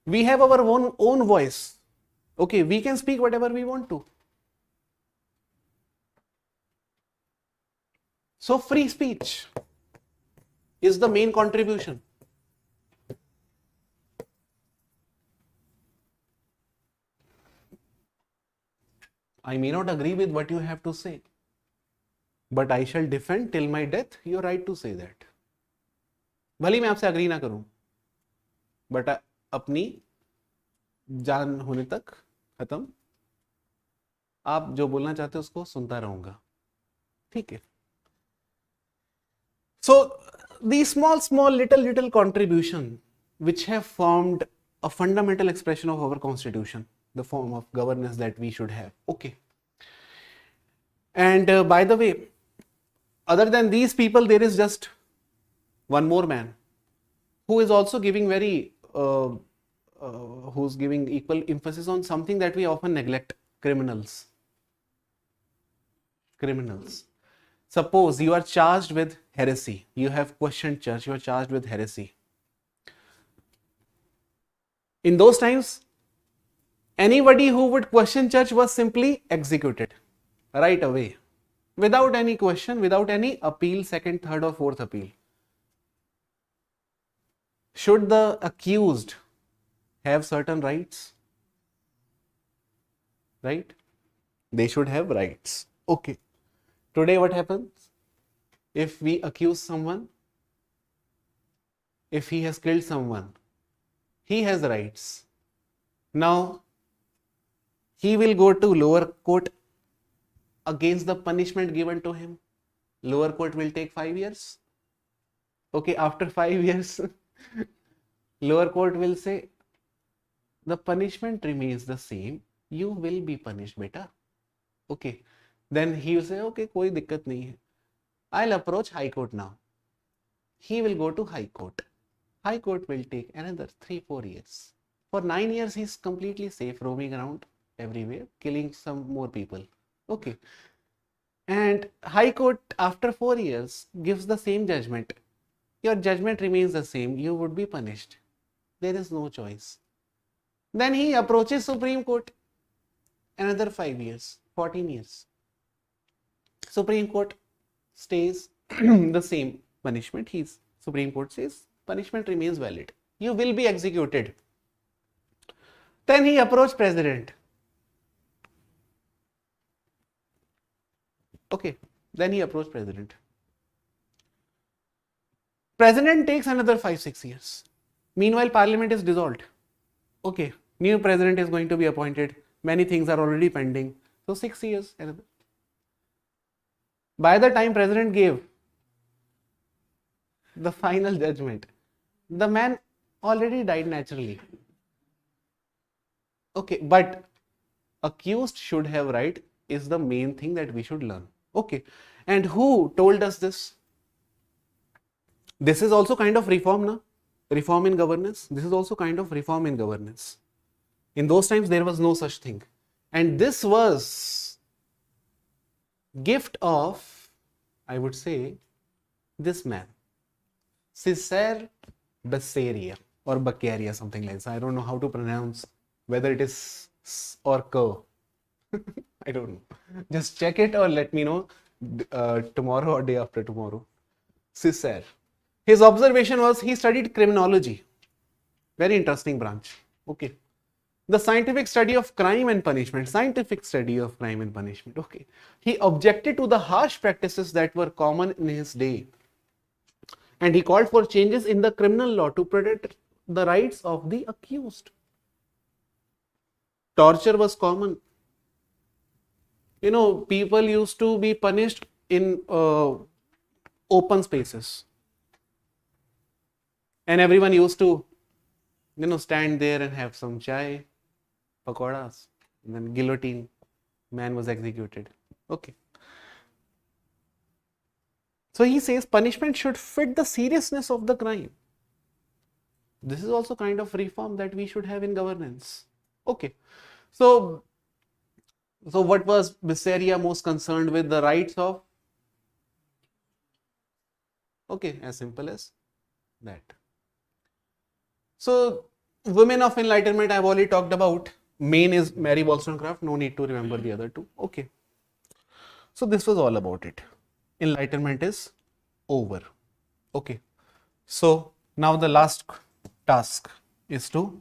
We have our own voice. Okay, we can speak whatever we want to. So free speech is the main contribution. I may not agree with what you have to say, but I shall defend till my death your right to say that. भले मैं आपसे agree ना करूं, but अपनी जान होने तक खत्म आप जो बोलना चाहते हो उसको सुनता रहूंगा. ठीक है. So these small little contribution which have formed a fundamental expression of our constitution, the form of governance that we should have. Okay. And by the way, other than these people, there is just one more man who is also giving who's giving equal emphasis on something that we often neglect: criminals. Criminals. Suppose you are charged with heresy. You have questioned church. You are charged with heresy. In those times, anybody who would question church was simply executed right away, without any question, without any appeal, second, third, or fourth appeal. Should the accused have certain rights? Right? They should have rights. Okay. Today what happens? If we accuse someone, if he has killed someone, he has rights. Now, he will go to lower court against the punishment given to him. Lower court will take 5 years. Okay, after 5 years, lower court will say, the punishment remains the same. You will be punished, beta. Okay. Then he will say, okay, koi dikkat nahi hai. I'll approach High Court now. He will go to High Court. High Court will take another 3-4 years. For 9 years, he's completely safe, roaming around everywhere, killing some more people. Okay. And High Court, after 4 years, gives the same judgment. Your judgment remains the same. You would be punished. There is no choice. Then he approaches Supreme Court. Another 5 years, 14 years. Supreme Court stays the same punishment. Supreme Court says punishment remains valid. You will be executed. Then he approached President. Okay. Then he approached President. President takes another 5-6 years. Meanwhile, Parliament is dissolved. Okay. New President is going to be appointed. Many things are already pending. So 6 years. Another. By the time President gave the final judgment, the man already died naturally. Okay, but accused should have right is the main thing that we should learn. Okay, and who told us this? This is also kind of reform, na? Reform in governance. This is also kind of reform in governance. In those times, there was no such thing. And this was gift of, I would say, this man, Cesare Beccaria or Beccaria, something like this. I don't know how to pronounce, whether it is S or K. I don't know. Just check it or let me know tomorrow or day after tomorrow. Cesare. His observation was he studied criminology. Very interesting branch. Okay. The scientific study of crime and punishment. Scientific study of crime and punishment. Okay. He objected to the harsh practices that were common in his day. And he called for changes in the criminal law to protect the rights of the accused. Torture was common. You know, people used to be punished in open spaces. And everyone used to, stand there and have some chai, pakoras, and then guillotine, man was executed. Okay. So he says punishment should fit the seriousness of the crime. This is also kind of reform that we should have in governance. Okay. So what was Beccaria most concerned with? The rights of? Okay, as simple as that. So women of enlightenment I have already talked about. Main is Mary Wollstonecraft. No need to remember the other two. Okay. So this was all about it. Enlightenment is over. Okay. So now the last task is to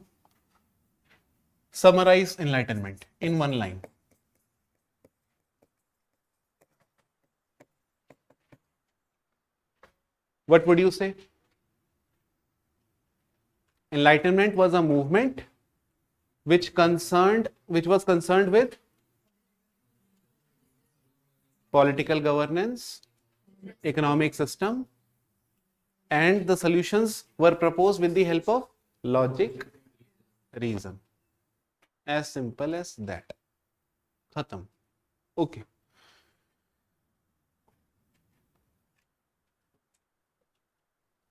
summarize enlightenment in one line. What would you say? Enlightenment was a movement which was concerned with political governance, economic system, and the solutions were proposed with the help of logic, reason. As simple as that. Khatam. Okay.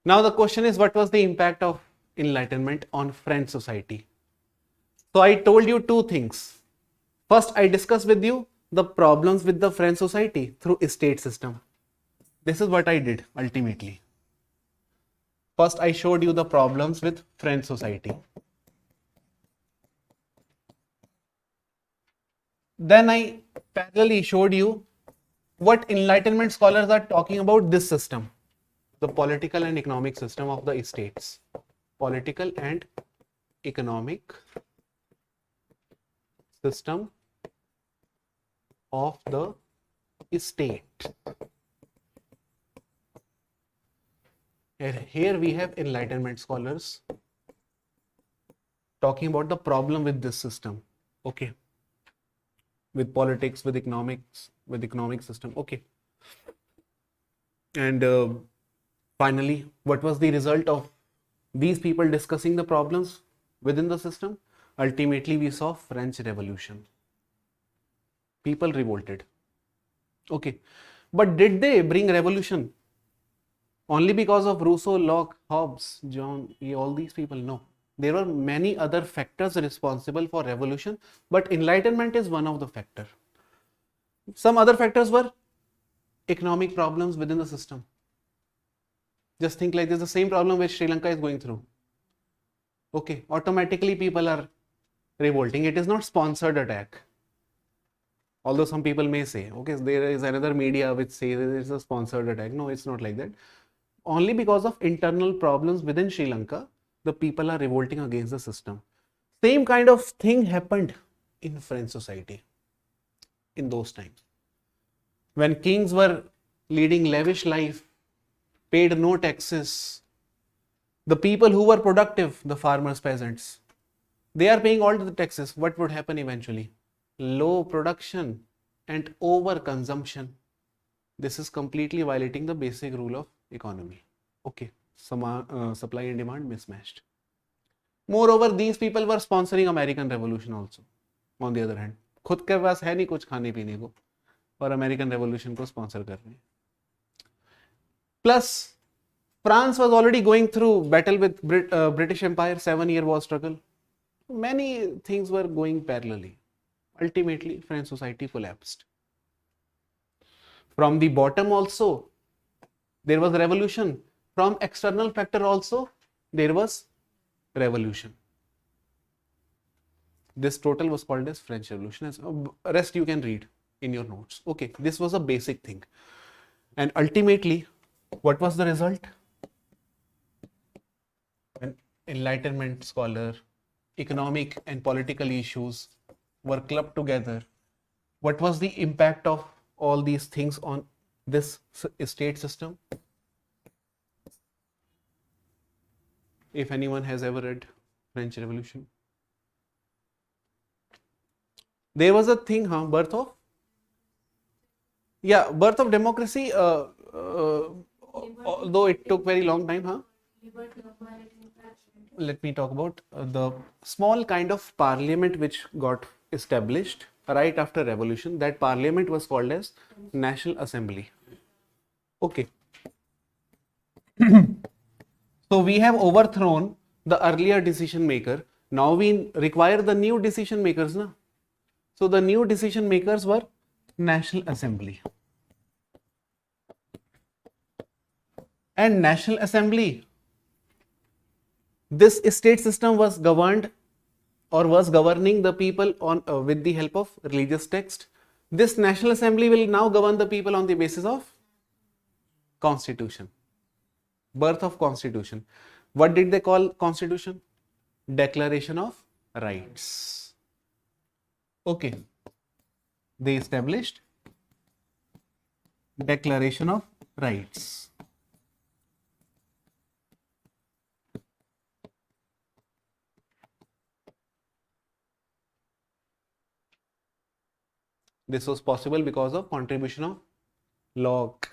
Now the question is, what was the impact of Enlightenment on French society? So I told you two things. First, I discussed with you the problems with the French society through estate system. This is what I did ultimately. First, I showed you the problems with French society. Then I parallelly showed you what Enlightenment scholars are talking about this system, the political and economic system of the estates. Political and economic system of the estate. Here we have Enlightenment scholars talking about the problem with this system. Okay. With politics, with economics, with economic system. Okay. And finally, what was the result of these people discussing the problems within the system? Ultimately, we saw French Revolution. People revolted. Okay. But did they bring revolution only because of Rousseau, Locke, Hobbes, John, all these people? No. There were many other factors responsible for revolution, but enlightenment is one of the factors. Some other factors were economic problems within the system. Just think like this, the same problem which Sri Lanka is going through. Okay, automatically people are revolting. It is not sponsored attack. Although some people may say, okay, there is another media which says it is a sponsored attack. No, it's not like that. Only because of internal problems within Sri Lanka, the people are revolting against the system. Same kind of thing happened in French society in those times. When kings were leading lavish life, paid no taxes, the people who were productive, the farmers, peasants, they are paying all the taxes. What would happen eventually? Low production and over consumption. This is completely violating the basic rule of economy. Okay, supply and demand mismatched. Moreover, these people were sponsoring American Revolution also. On the other hand, खुद के पास है नहीं कुछ खाने पीने को और American revolution को स्पॉन्सर कर रहे हैं. Plus, France was already going through battle with British Empire, 7-year war struggle. Many things were going parallelly. Ultimately, French society collapsed. From the bottom also, there was revolution. From external factor also, there was revolution. This total was called as French Revolution. Rest you can read in your notes. Okay, this was a basic thing. And ultimately, what was the result? An Enlightenment scholar, economic and political issues were clubbed together. What was the impact of all these things on this state system? If anyone has ever read French Revolution, there was a thing, birth of democracy, although it took very long time, Let me talk about the small kind of parliament which got established right after revolution. That parliament was called as National Assembly. Okay. So we have overthrown the earlier decision maker. Now we require the new decision makers. Na? So the new decision makers were National Assembly. And National Assembly, this state system was governed or was governing the people on with the help of religious text. This National Assembly will now govern the people on the basis of Constitution. Birth of Constitution. What did they call Constitution? Declaration of Rights. Okay. They established Declaration of Rights. This was possible because of contribution of Locke,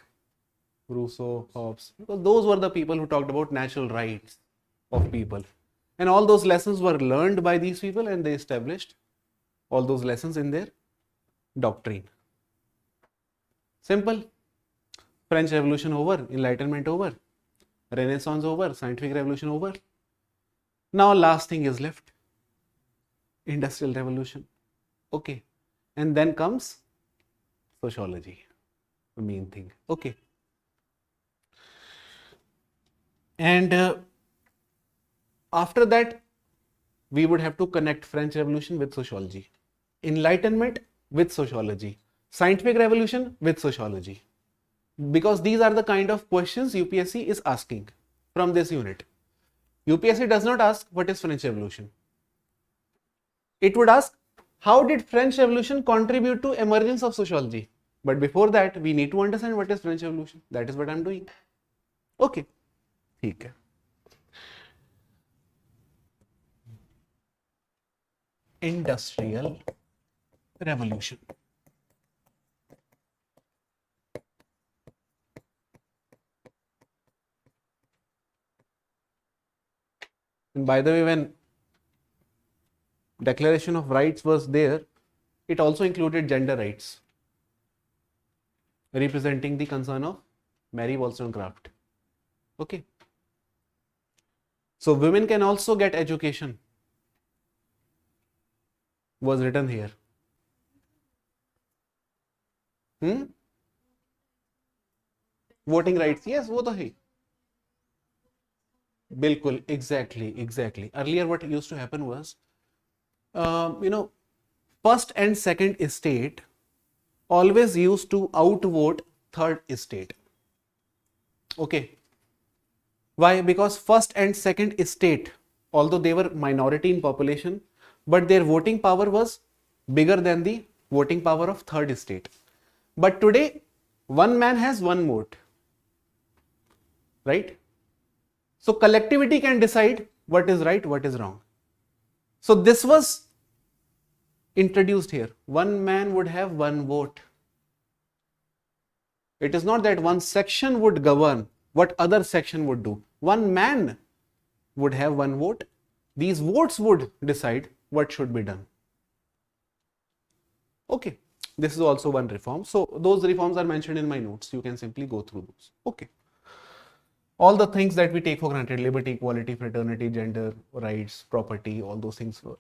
Rousseau, Hobbes, because those were the people who talked about natural rights of people. And all those lessons were learned by these people, and they established all those lessons in their doctrine. Simple. French Revolution over, Enlightenment over, Renaissance over, Scientific Revolution over. Now last thing is left, Industrial Revolution. Okay. And then comes sociology, the main thing. Okay. And after that, we would have to connect French Revolution with sociology, Enlightenment with sociology, Scientific Revolution with sociology. Because these are the kind of questions UPSC is asking from this unit. UPSC does not ask what is French Revolution. It would ask how did French Revolution contribute to emergence of sociology. But before that, we need to understand what is French Revolution. That is what I am doing. Okay. ठीक है. Industrial Revolution. And by the way, when Declaration of Rights was there, it also included gender rights, representing the concern of Mary Wollstonecraft. Okay. So women can also get education was written here. Voting rights, yes, वो तो है. बिल्कुल, exactly. Earlier what used to happen was, first and second estate always used to outvote third estate. Okay. Why? Because first and second estate, although they were minority in population, but their voting power was bigger than the voting power of third estate. But today, one man has one vote, right? So collectivity can decide what is right, what is wrong. So this was introduced here. One man would have one vote. It is not that one section would govern what other section would do. One man would have one vote. These votes would decide what should be done. Okay. This is also one reform. So those reforms are mentioned in my notes. You can simply go through those. Okay. All the things that we take for granted, liberty, equality, fraternity, gender, rights, property, all those things were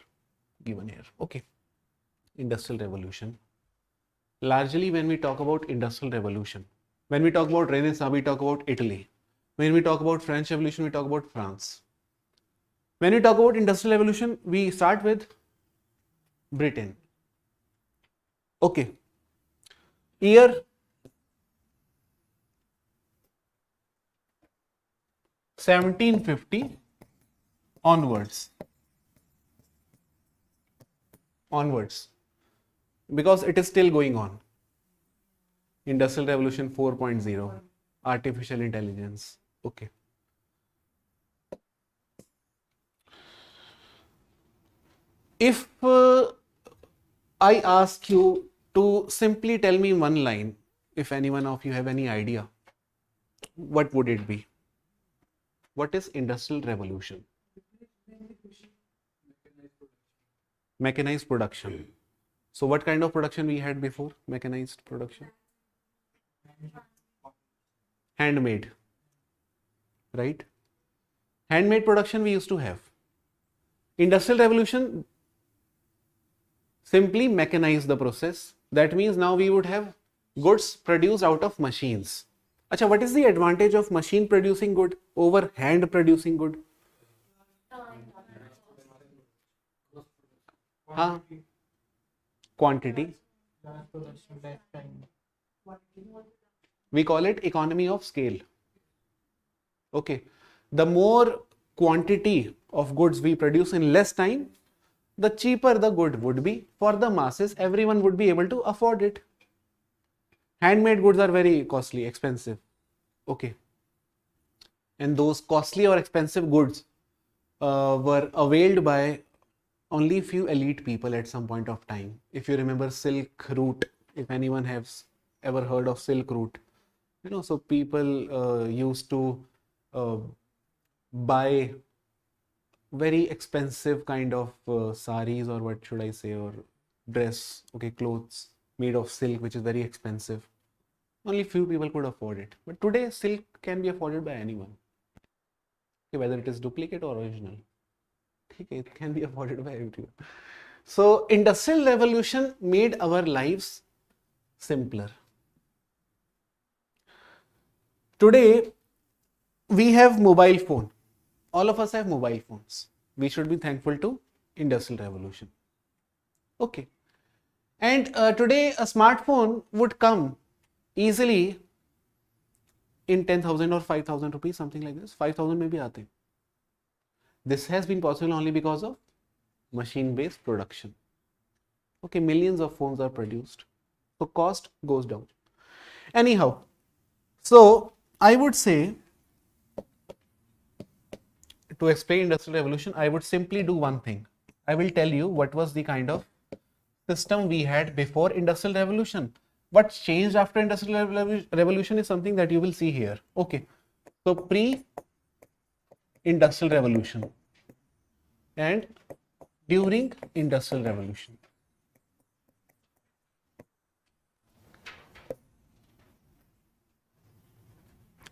given here. Okay. Industrial Revolution. Largely when we talk about Industrial Revolution, when we talk about Renaissance, we talk about Italy. When we talk about French Revolution, we talk about France. When we talk about Industrial Revolution, we start with Britain. Okay. Year 1750 onwards. Because it is still going on. Industrial Revolution 4.0, artificial intelligence. Okay. If I ask you to simply tell me one line, if any one of you have any idea, what would it be? What is Industrial Revolution? Mechanized production. So what kind of production we had before mechanized production? Handmade, right? Handmade production we used to have. Industrial Revolution simply mechanized the process. That means now we would have goods produced out of machines. Acha, what is the advantage of machine producing good over hand producing good? Huh? Quantity. We call it economy of scale. Okay. The more quantity of goods we produce in less time, the cheaper the good would be for the masses. Everyone would be able to afford it. Handmade goods are very costly, expensive. Okay. And those costly or expensive goods were availed by only few elite people at some point of time. If you remember Silk Route if anyone has ever heard of Silk Route, so people used to uh, buy very expensive kind of saris, or what should I say, or dress, okay, clothes made of silk, which is very expensive. Only few people could afford it. But today, silk can be afforded by anyone, okay, whether it is duplicate or original. Okay, it can be afforded by everyone. So, industrial revolution made our lives simpler. Today, we have mobile phone. All of us have mobile phones. We should be thankful to industrial revolution. Okay. And today a smartphone would come easily in 10,000 or 5,000 rupees, something like this. 5,000 maybe aate. This has been possible only because of machine-based production. Okay, millions of phones are produced. So cost goes down. Anyhow, so I would say, to explain industrial revolution, I would simply do one thing. I will tell you what was the kind of system we had before industrial revolution. What changed after industrial revolution is something that you will see here. Okay, so pre-industrial revolution and during industrial revolution.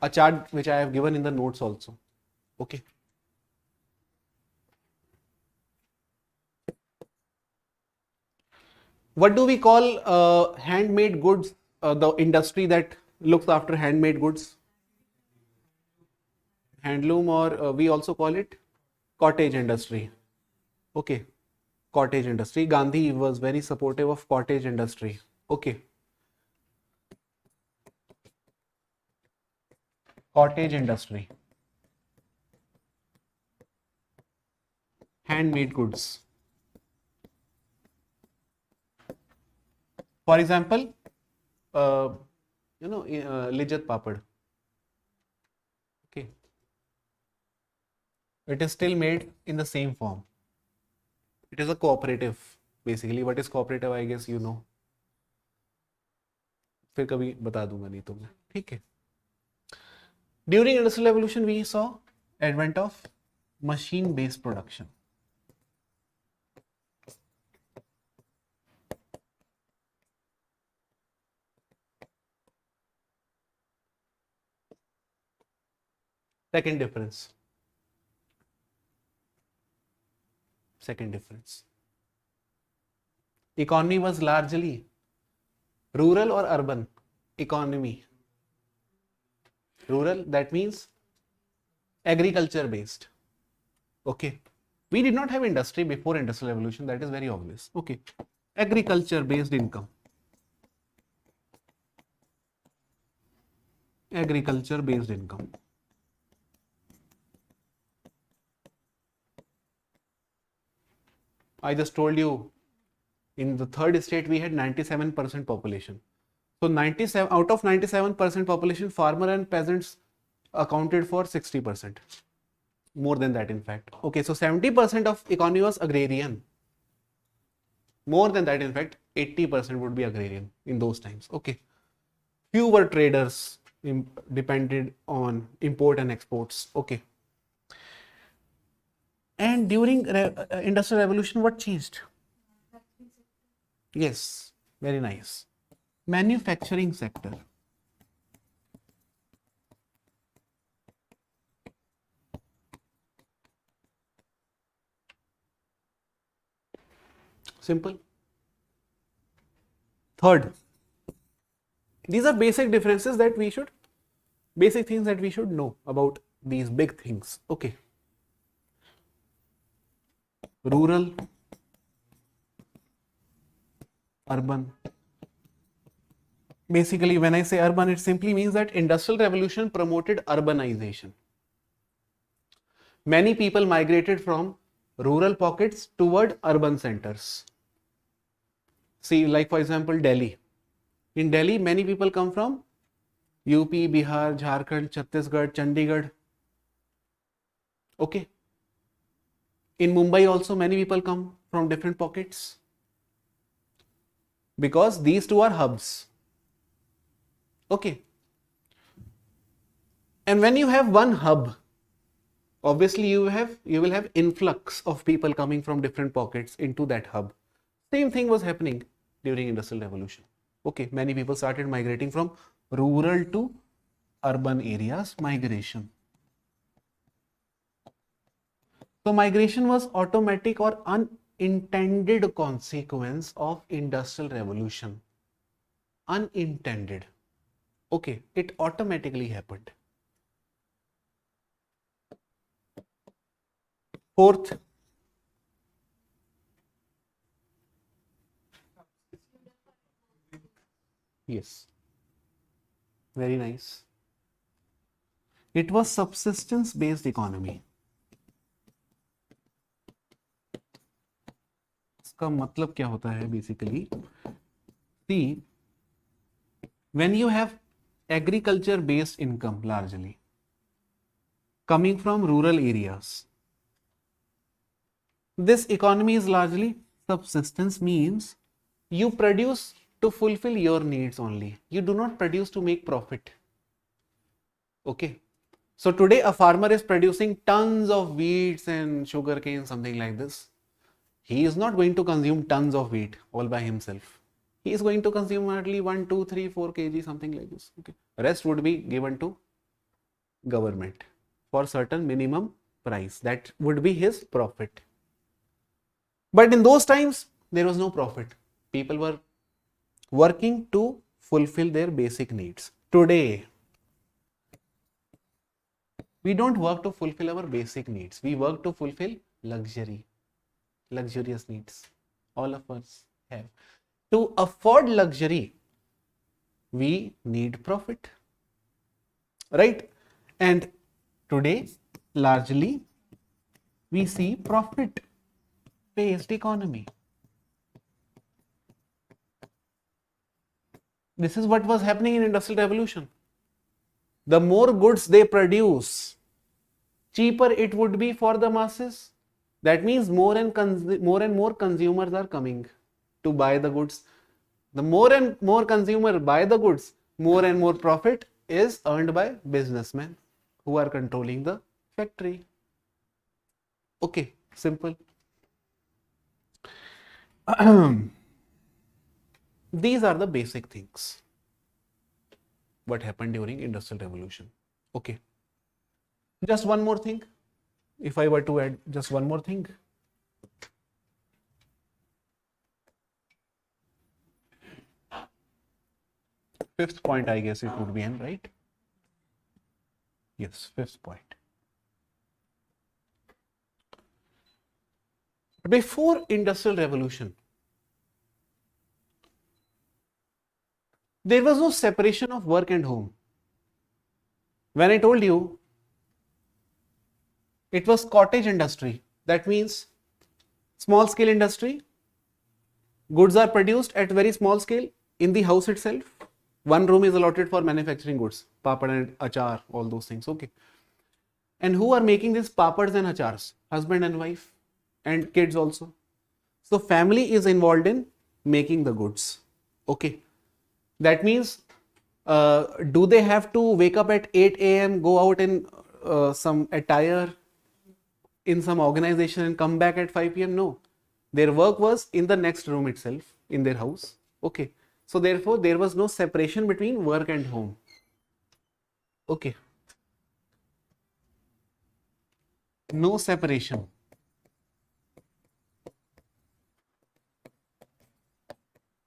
A chart which I have given in the notes also. Okay. What do we call handmade goods, the industry that looks after handmade goods? Handloom, or we also call it cottage industry. Okay, cottage industry. Gandhi was very supportive of cottage industry. Okay, cottage industry. Handmade goods. For example, uh, Lijat Papad. Okay, it is still made in the same form. It is a cooperative, basically. What is cooperative, I guess you know. फिर कभी बता दूंगा नहीं तो मैं, ठीक है. During industrial revolution, we saw advent of machine-based production. Second difference. Economy was largely rural or urban. Economy. Rural, that means agriculture based. Okay. We did not have industry before industrial revolution. That is very obvious. Okay. Agriculture based income. Agriculture based income. I just told you, in the third state we had 97% population. So 97 out of 97% population, farmer and peasants accounted for 60%. More than that, in fact. Okay, so 70% of economy was agrarian. More than that, in fact, 80% would be agrarian in those times. Okay. Few were traders, depended on import and exports. Okay. And during industrial revolution, what changed? Yes, very nice. Manufacturing sector. Simple. Third, these are basic differences that we should, basic things that we should know about these big things. Okay. Rural, urban. Basically, when I say urban, it simply means that industrial revolution promoted urbanization. Many people migrated from rural pockets toward urban centers. See, like for example, Delhi. In Delhi, many people come from UP, Bihar, Jharkhand, Chhattisgarh, Chandigarh. Okay. In Mumbai also, many people come from different pockets. because these two are hubs. Okay. And when you have one hub, obviously you will have influx of people coming from different pockets into that hub. Same thing was happening during Industrial Revolution. Okay, many people started migrating from rural to urban areas, migration. So migration was automatic or unintended consequence of Industrial Revolution. Unintended. Okay, it automatically happened. Fourth, yes, very nice. It was subsistence based economy. इसका मतलब क्या होता है basically? See, when you have agriculture based income largely coming from rural areas, this economy is largely subsistence, means you produce to fulfill your needs only. You do not produce to make profit. Okay. So today a farmer is producing tons of wheats and sugarcane, something like this. He is not going to consume tons of wheat all by himself. He is going to consume hardly 1, 2, 3, 4 kg, something like this. Okay. Rest would be given to government for certain minimum price. That would be his profit. But in those times, there was no profit. People were working to fulfill their basic needs. Today, we don't work to fulfill our basic needs. We work to fulfill luxurious needs. All of us have. To afford luxury, we need profit. Right? And today, largely, we see profit-based economy. This is what was happening in Industrial Revolution. The more goods they produce, cheaper it would be for the masses. That means more and more consumers are coming to buy the goods. The more and more consumer buy the goods, more and more profit is earned by businessmen who are controlling the factory. Okay, simple. These are the basic things what happened during Industrial Revolution. Okay. Just one more thing. If I were to add just one more thing. Fifth point, I guess it would be in, right? Yes, fifth point. Before Industrial Revolution, there was no separation of work and home. When I told you it was cottage industry, that means small scale industry, goods are produced at very small scale in the house itself. One room is allotted for manufacturing goods, papad and achar, all those things. Okay. And who are making these papads and achars? Husband and wife and kids also. So family is involved in making the goods. Okay. That means, do they have to wake up at 8 a.m., go out in some attire in some organization and come back at 5 p.m.? No. Their work was in the next room itself, in their house. Okay. So therefore, there was no separation between work and home. Okay. No separation.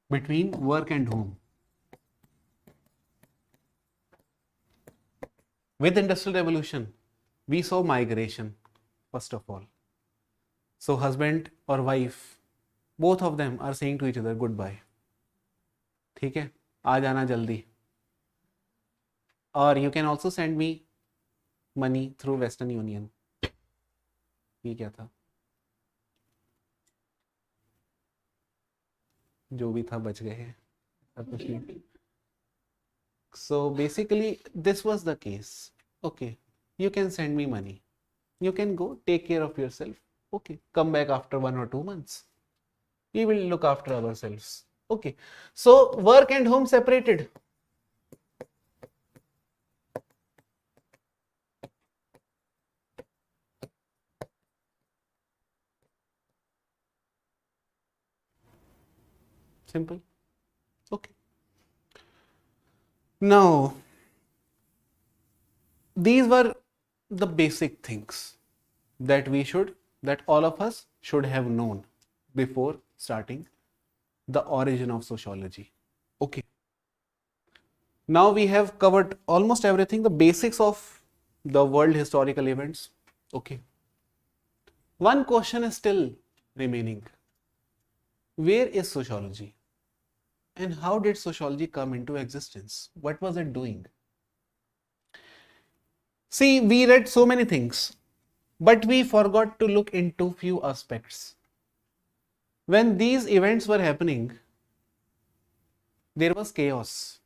Between work and home. With Industrial Revolution, we saw migration, first of all. So husband or wife, both of them are saying to each other goodbye. ठीक है, आ जाना जल्दी. Or you can also send me money through Western Union. ये क्या था? जो भी था बच गए हैं. कुछ नहीं. So basically, this was the case. Okay, you can send me money. You can go take care of yourself. Okay, come back after 1 or 2 months. We will look after ourselves. Okay, so work and home separated. Simple. Okay. Now, these were the basic things that that all of us should have known before starting the origin of sociology. Okay. Now we have covered almost everything, the basics of the world historical events. Okay. One question is still remaining. Where is sociology? And how did sociology come into existence? What was it doing? See, we read so many things, but we forgot to look into few aspects. When these events were happening, there was chaos.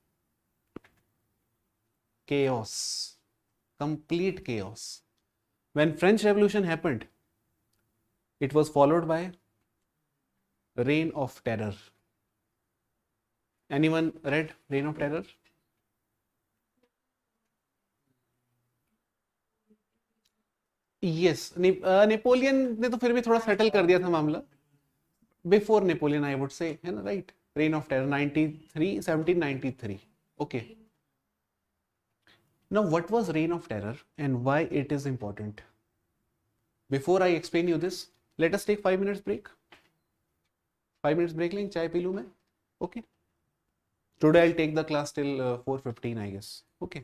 Chaos. Complete chaos. When French Revolution happened, it was followed by Reign of Terror. Anyone read Reign of Terror? Yes, Napoleon ने तो फिर भी थोड़ा settle कर दिया था मामला. Before Napoleon, I would say, है ना, right? Reign of Terror, 1793. Okay. Now, what was Reign of Terror and why it is important? Before I explain you this, let us take 5 minutes break. 5 minutes break लें, चाय P लूँ मैं. Okay. Today I'll take the class till 4:15, I guess. Okay.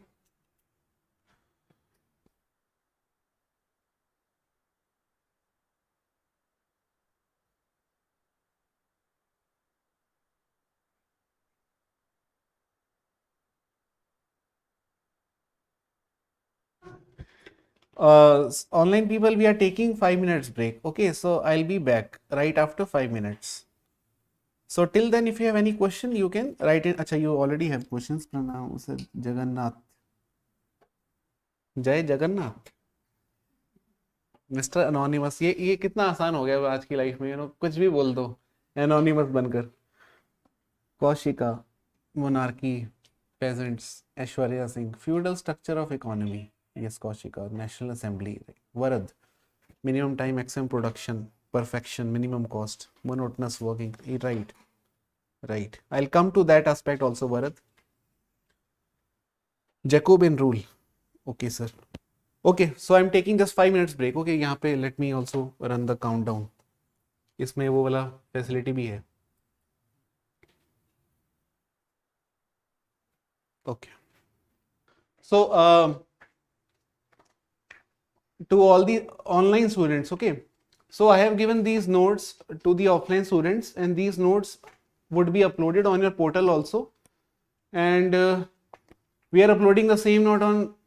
Online people, we are taking 5 minutes break. Okay, so I'll be back right after 5 minutes. So till then, if you have any question, you can write in. Acha, you already have questions. Pronounce Jagannath. जय Jagannath. Mister anonymous, ये कितना आसान हो गया आज की life में, कुछ भी बोल दो एनोनिमस बनकर. Kaushika, monarchy, peasants, Aishwarya Singh, feudal structure of economy. Yes, Kaushika, National Assembly. Varad, minimum time, maximum production, perfection, minimum cost, monotonous working. Right, right. I'll come to that aspect also, Varad. Jacobian rule. Okay, sir. Okay, so I'm taking just 5 minutes break. Okay, यहाँ पे let me also run the countdown. इसमें वो वाला facility भी है. Okay. So, to all the online students, okay. So I have given these notes to the offline students, and these notes would be uploaded on your portal also. And we are uploading the same note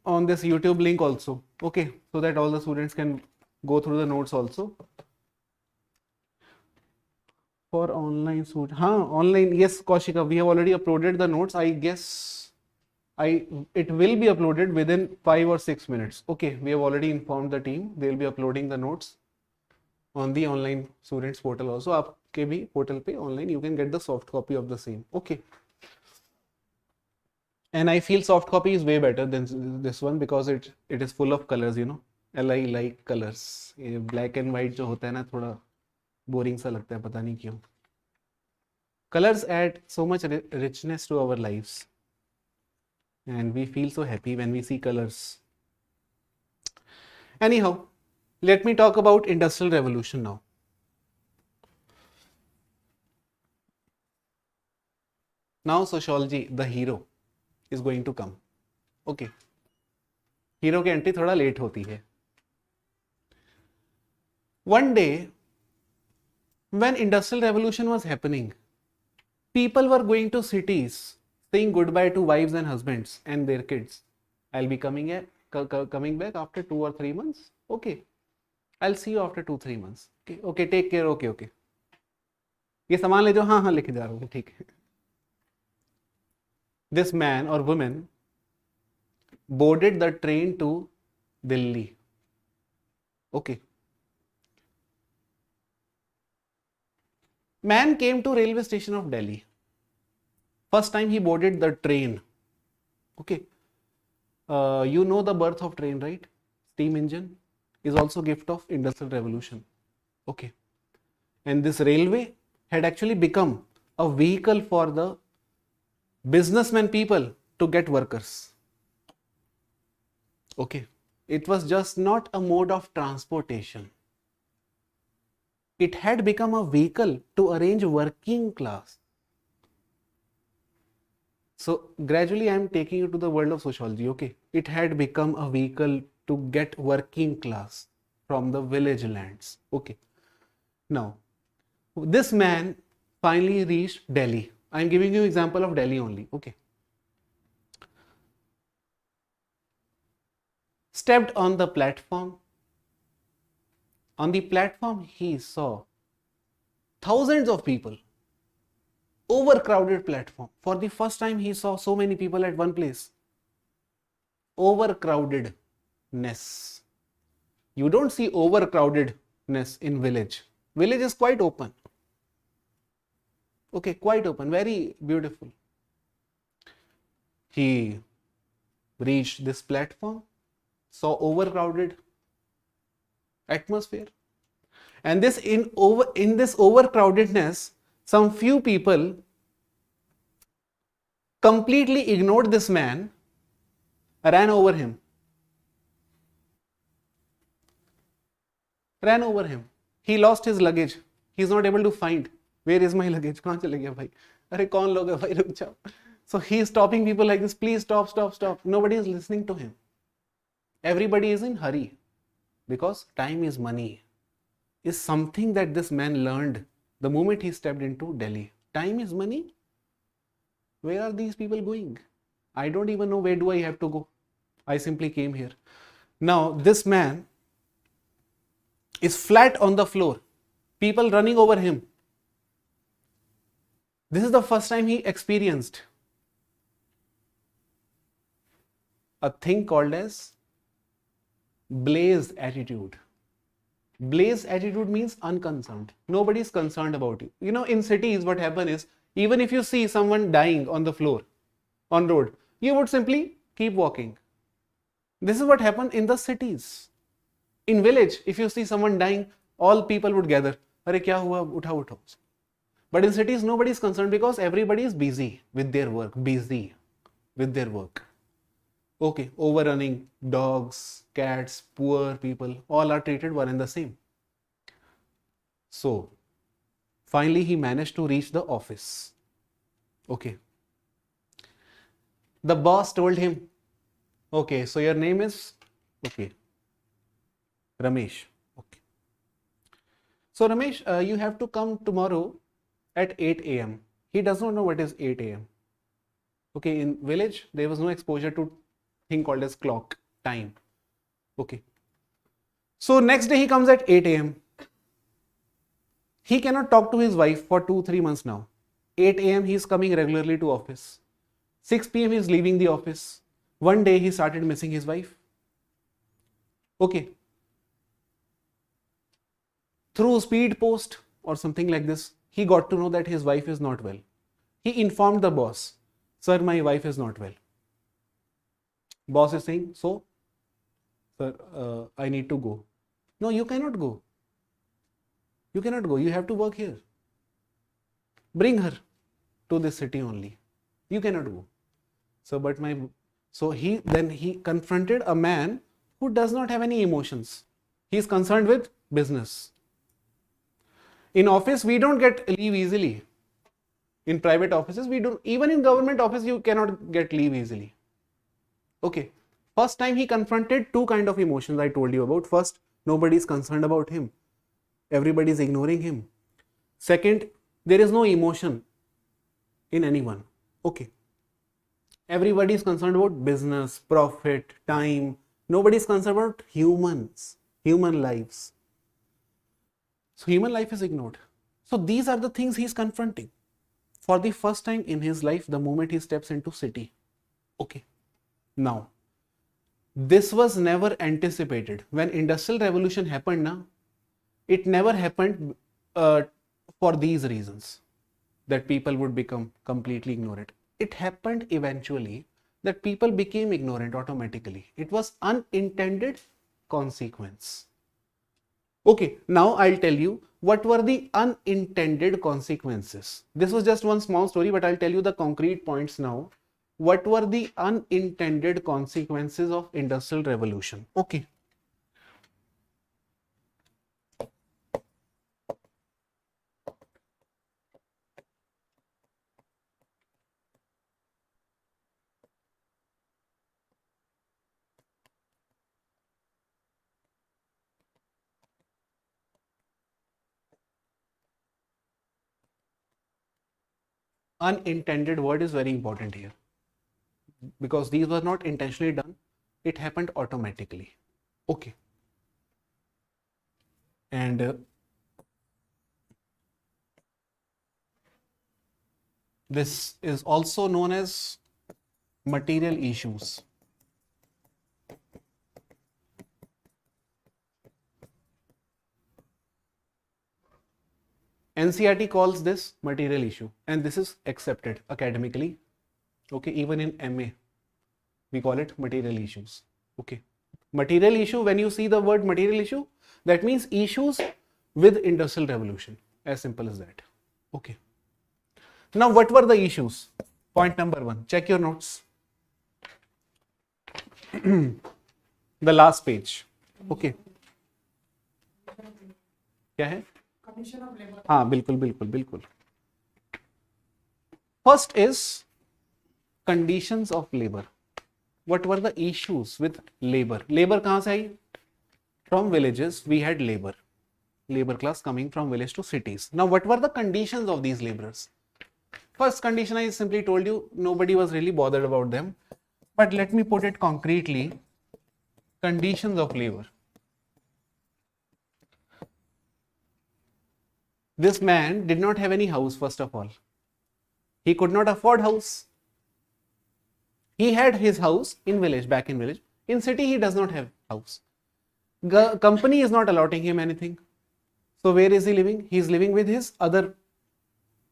on this YouTube link also, okay, so that all the students can go through the notes also. For online students, online, yes, Kaushika, we have already uploaded the notes. I guess it will be uploaded within 5 or 6 minutes. Okay, we have already informed the team. They will be uploading the notes on the online students portal also. आपके भी portal पे online you can get the soft copy of the same. Okay. And I feel soft copy is way better than this one because it is full of colors, I like colors. ये black and white जो होता है ना, थोड़ा boring सा लगता है, पता नहीं क्यों. Colors add so much richness to our lives. And we feel so happy when we see colors. Anyhow, let me talk about Industrial Revolution now. Now sociology, the hero, is going to come. Okay. Hero की entry थोड़ा late होती है. One day, when Industrial Revolution was happening, people were going to cities, saying goodbye to wives and husbands and their kids. I'll be coming back after 2 or 3 months. Okay. I'll see you after 2-3 months. Okay. Okay. Take care. Okay. Okay. ये सामान ले जाओ. हाँ हाँ लेके जा रहा हूँ. ठीक है. This man or woman boarded the train to Delhi. Okay. Man came to railway station of Delhi. First time he boarded the train. Okay. You know the birth of train, right? Steam engine is also gift of Industrial Revolution. Okay. And this railway had actually become a vehicle for the businessmen people to get workers. Okay. It was just not a mode of transportation. It had become a vehicle to arrange working class. So gradually I am taking you to the world of sociology. Okay. It had become a vehicle to get working class from the village lands. Okay. Now, this man finally reached Delhi. I am giving you example of Delhi only. Okay. Stepped on the platform. On the platform, he saw thousands of people. Overcrowded platform. For the first time, he saw so many people at one place. Overcrowdedness. You don't see overcrowdedness in village. Village is quite open. Okay, quite open, very beautiful. He reached this platform, saw overcrowded atmosphere, and this in this overcrowdedness, some few people completely ignored this man, ran over him. He lost his luggage. He is not able to find. Where is my luggage? कहाँ चले गया भाई? अरे कौन लोग है भाई, रुक जाओ. So he is stopping people like this. Please stop, stop, stop. Nobody is listening to him. Everybody is in hurry because time is money. Is something that this man learned the moment he stepped into Delhi. Time is money. Where are these people going? I don't even know where do I have to go. I simply came here. Now this man is flat on the floor. People running over him. This is the first time he experienced a thing called as blaze attitude. Blaze attitude means unconcerned. Nobody is concerned about you. You know, in cities what happens is, even if you see someone dying on the floor, on road, you would simply keep walking. This is what happened in the cities. In village, if you see someone dying, all people would gather. Arey kya hua? Uthao, uthao. But in cities, nobody is concerned because everybody is busy with their work. Okay, overrunning, dogs, cats, poor people, all are treated one and the same. So, finally he managed to reach the office. Okay. The boss told him, okay, so your name is, okay, Ramesh. Okay. So Ramesh, you have to come tomorrow at 8 a.m. He does not know what is 8 a.m. Okay, in village, there was no exposure to thing called as clock, time. Okay. So next day he comes at 8 a.m. He cannot talk to his wife for 2-3 months now. 8 a.m. he is coming regularly to office. 6 p.m. he is leaving the office. One day he started missing his wife. Okay. Through speed post or something like this, he got to know that his wife is not well. He informed the boss, sir, my wife is not well. Boss is saying, so, sir, I need to go. No, you cannot go. You cannot go. You have to work here. Bring her to this city only. You cannot go. So he confronted a man who does not have any emotions. He is concerned with business. In office, we don't get leave easily. In private offices, we don't. Even in government office, you cannot get leave easily. Okay. First time he confronted two kind of emotions I told you about. First, nobody is concerned about him. Everybody is ignoring him. Second, there is no emotion in anyone. Okay. Everybody is concerned about business, profit, time. Nobody is concerned about humans, human lives. So human life is ignored. So these are the things he is confronting for the first time in his life the moment he steps into city. Okay. Now, this was never anticipated. When Industrial Revolution happened, it never happened for these reasons that people would become completely ignorant. it happened eventually that people became ignorant automatically. It was unintended consequence. Okay, now I'll tell you what were the unintended consequences. This was just one small story, but I'll tell you the concrete points now. What were the unintended consequences of Industrial Revolution? Okay. Unintended word is very important here because these were not intentionally done. It happened automatically. Okay. And this is also known as material issues. NCERT calls this material issue, and this is accepted academically. Okay, even in MA, we call it material issues. Okay, material issue, when you see the word material issue, that means issues with Industrial Revolution, as simple as that. Okay. Now, what were the issues? Point number 1, check your notes. The last page. Okay. क्या है? हाँ, बिल्कुल बिल्कुल बिल्कुल. First is conditions of labor. What were the issues with labor? Labor कहाँ से आई? From villages we had labor class coming from village to cities. Now what were the conditions of these laborers? First condition, I simply told you, nobody was really bothered about them, but let me put it concretely. Conditions of labor. This man did not have any house. First of all, he could not afford house. He had his house in village, back in village. In city he does not have house. Company is not allotting him anything. So where is he living? He is living with his other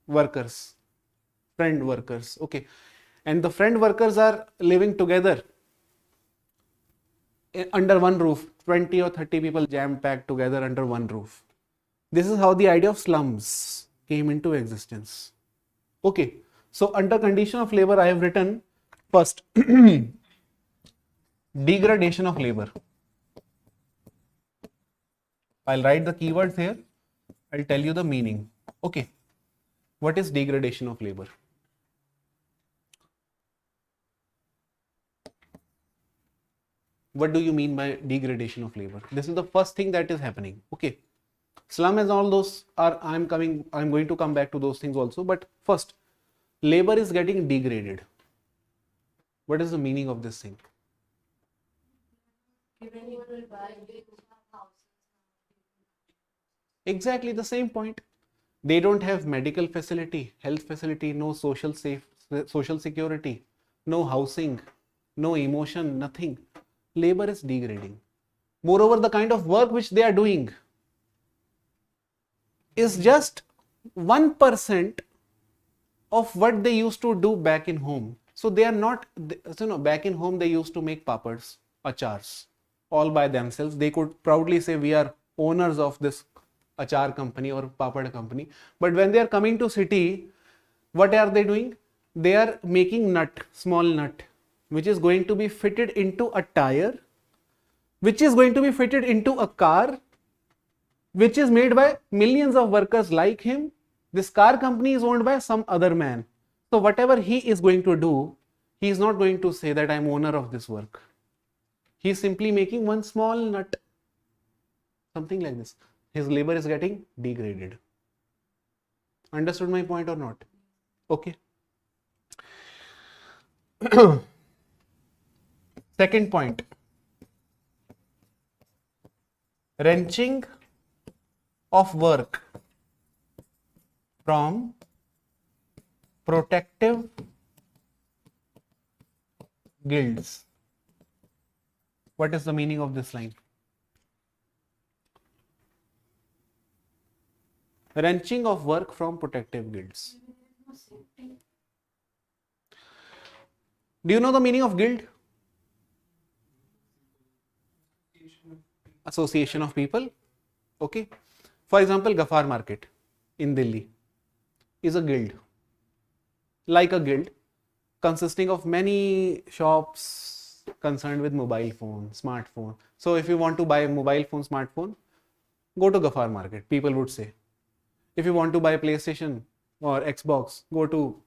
workers, friend workers. Okay, and the friend workers are living together under one roof. 20 or 30 people jam packed together under one roof. This is how the idea of slums came into existence. Okay, so under condition of labor I have written first degradation of labor. I'll write the keywords here. I'll tell you the meaning. Okay, what is degradation of labor? What do you mean by degradation of labor? This is the first thing that is happening. Okay, slum and all those are, I'm going to come back to those things also, but first, labor is getting degraded. What is the meaning of this thing? Exactly the same point. They don't have medical facility, health facility, no social security, no housing, no emotion, nothing. Labor is degrading. Moreover, the kind of work which they are doing is just 1% of what they used to do back in home. So they are not, back in home they used to make papads, achars, all by themselves. They could proudly say we are owners of this achar company or papad company. But when they are coming to city, what are they doing? They are making nut, small nut, which is going to be fitted into a tire, which is going to be fitted into a car, which is made by millions of workers like him. This car company is owned by some other man. So whatever he is going to do, he is not going to say that I am owner of this work. He is simply making one small nut, something like this. His labor is getting degraded. Understood my point or not? Okay. Second point, wrenching of work from protective guilds. What is the meaning of this line? Wrenching of work from protective guilds. Do you know the meaning of guild? Association of people. Okay. For example, Gafar Market in Delhi is a guild, like a guild consisting of many shops concerned with mobile phone, smartphone. So if you want to buy a mobile phone, smartphone, go to Gafar Market, people would say. If you want to buy a PlayStation or Xbox, go to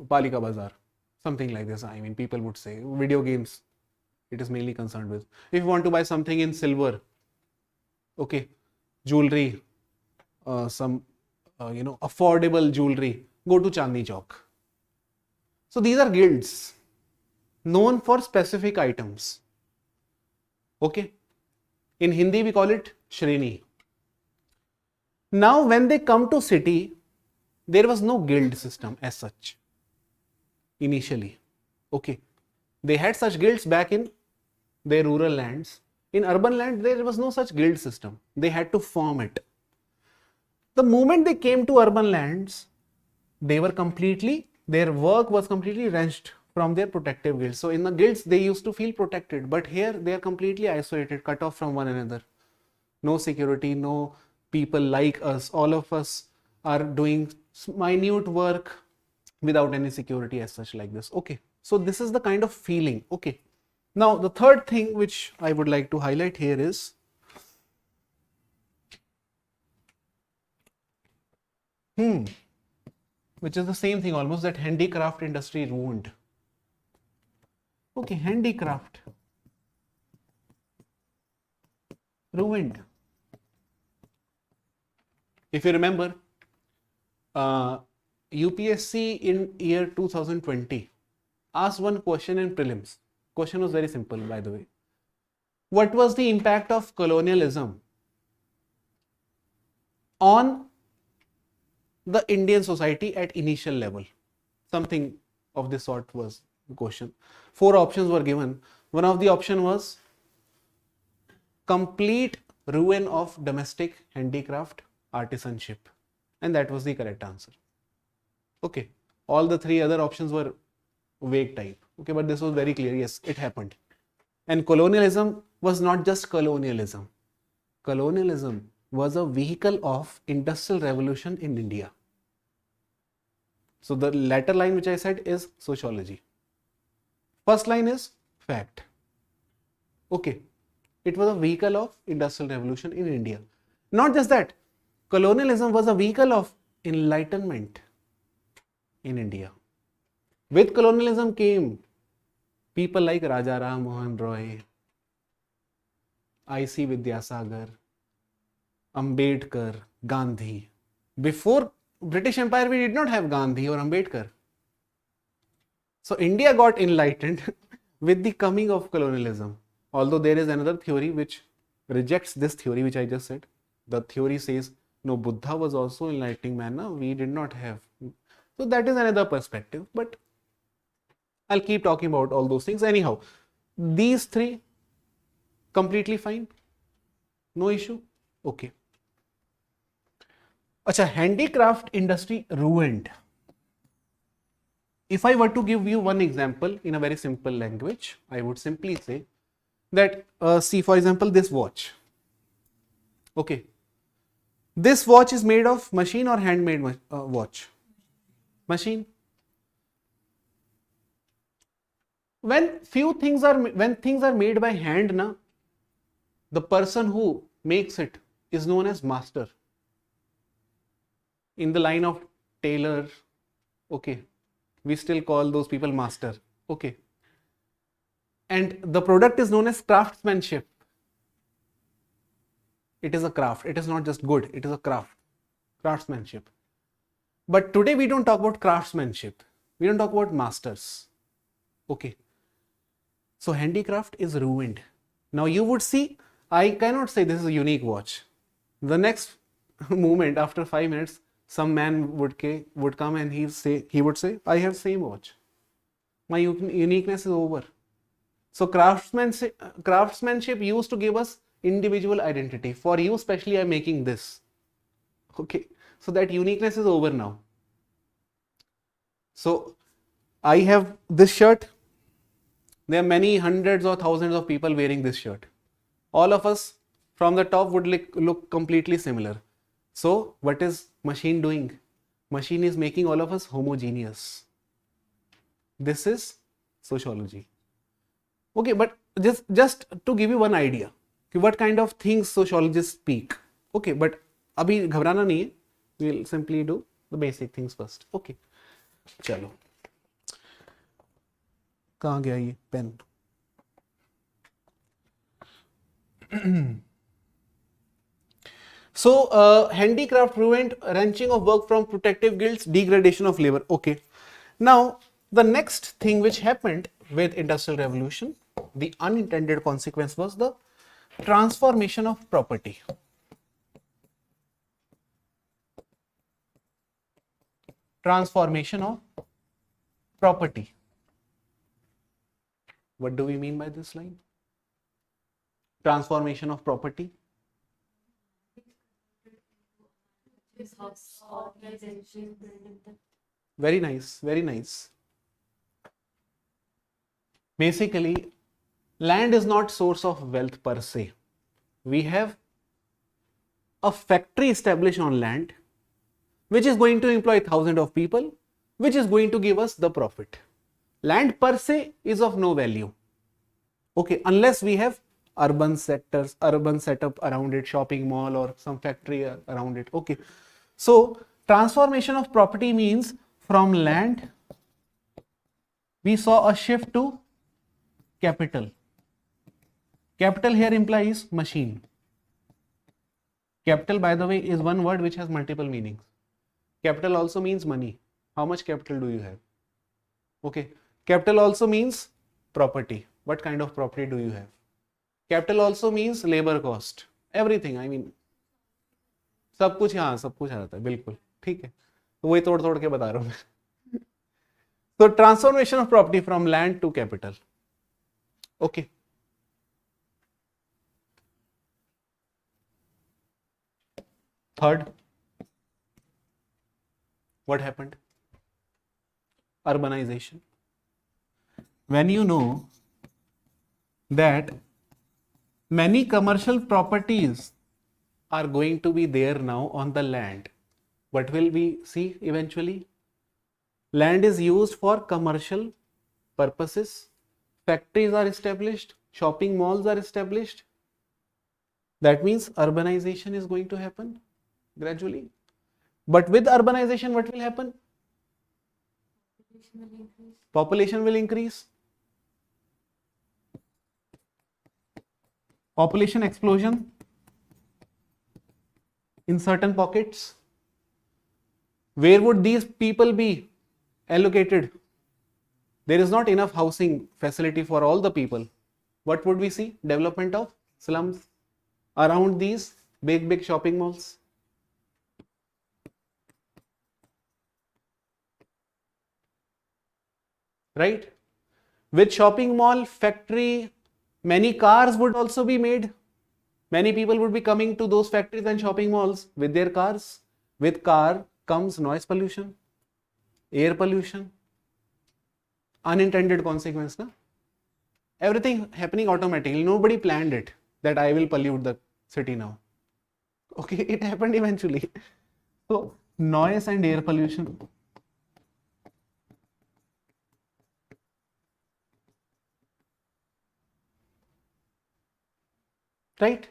Palika Bazaar, something like this. I mean, people would say video games. It is mainly concerned with. If you want to buy something in silver, okay, jewelry, some affordable jewelry, go to Chandni Chowk. So these are guilds known for specific items. Okay. In Hindi we call it Shreni. Now when they come to city, there was no guild system as such initially. Okay. They had such guilds back in their rural lands. In urban land, there was no such guild system. They had to form it. The moment they came to urban lands, their work was completely wrenched from their protective guilds. So in the guilds, they used to feel protected, but here they are completely isolated, cut off from one another. No security, no people like us. All of us are doing minute work without any security as such like this. Okay. So this is the kind of feeling. Okay. Now the third thing which I would like to highlight here is which is the same thing almost, that handicraft industry ruined. Okay, handicraft ruined. If you remember, UPSC in year 2020 asked one question in prelims. Question was very simple, by the way. What was the impact of colonialism on the Indian society at initial level? Something of this sort was the question. 4 options were given. One of the option was complete ruin of domestic handicraft artisanship, and that was the correct answer. Okay, all the 3 other options were vague type. Okay, but this was very clear. Yes, it happened. And colonialism was not just colonialism. Colonialism was a vehicle of industrial revolution in India. So the latter line which I said is sociology. First line is fact. Okay, it was a vehicle of industrial revolution in India. Not just that, colonialism was a vehicle of enlightenment in India. With colonialism came people like Raja Ram Mohan Roy, I.C. Vidyasagar, Ambedkar, Gandhi. Before British Empire, we did not have Gandhi or Ambedkar. So India got enlightened with the coming of colonialism. Although there is another theory which rejects this theory which I just said. The theory says, no, Buddha was also enlightening man. No? We did not have. So that is another perspective. But I'll keep talking about all those things. Anyhow, these 3 completely fine. No issue. Okay. Acha, handicraft industry ruined. If I were to give you one example in a very simple language, I would simply say that, see for example this watch. Okay. This watch is made of machine or handmade watch? Machine. When things are made by hand, na, the person who makes it is known as master. In the line of tailor, okay, we still call those people master. Okay. And the product is known as craftsmanship. It is a craft. It is not just good. It is a craft. Craftsmanship. But today we don't talk about craftsmanship. We don't talk about masters. Okay. So handicraft is ruined. Now you would see, I cannot say this is a unique watch. The next moment, after 5 minutes, some man would come and he would say, I have same watch. My uniqueness is over. So craftsmanship used to give us individual identity. For you especially, I'm making this. Okay. So that uniqueness is over now. So I have this shirt. There are many hundreds or thousands of people wearing this shirt. All of us from the top would look completely similar. So what is machine doing? Machine is making all of us homogeneous. This is sociology. Okay, but just to give you one idea what kind of things sociologists speak. Okay, but अभी घबराना नहीं है. We'll simply do the basic things first. Okay, चलो. कहाँ गया ये pen? So, handicraft prevent wrenching of work from protective guilds, degradation of labor. Okay. Now, the next thing which happened with Industrial Revolution, the unintended consequence was the transformation of property. Transformation of property. What do we mean by this line? Transformation of property. Very nice, very nice. Basically, land is not source of wealth per se. We have a factory established on land which is going to employ thousands of people, which is going to give us the profit. Land per se is of no value. Okay, unless we have urban sectors, urban setup around it, shopping mall or some factory around it. Okay, so transformation of property means from land we saw a shift to capital. Capital here implies machine. Capital, by the way, is one word which has multiple meanings. Capital also means money. How much capital do you have? Okay, capital also means property. What kind of property do you have? Capital also means labor cost. Everything, I mean, सब कुछ यहाँ सब कुछ आ जाता है. बिल्कुल ठीक है, तो वही तोड़ तोड़ के बता रहा हूँ मैं. So transformation of property from land to capital. Okay. Third, what happened? Urbanization. When you know that many commercial properties are going to be there now on the land, what will we see eventually? Land is used for commercial purposes. Factories are established, shopping malls are established. That means urbanization is going to happen gradually. But with urbanization, what will happen? Population will increase. Population explosion in certain pockets. Where would these people be allocated? There is not enough housing facility for all the people. What would we see? Development of slums around these big shopping malls. Right? With shopping mall, factory, many cars would also be made. Many people would be coming to those factories and shopping malls with their cars. With car comes noise pollution, air pollution, unintended consequence. Na? Everything happening automatically. Nobody planned it that I will pollute the city now. Okay, it happened eventually. So noise and air pollution. Right?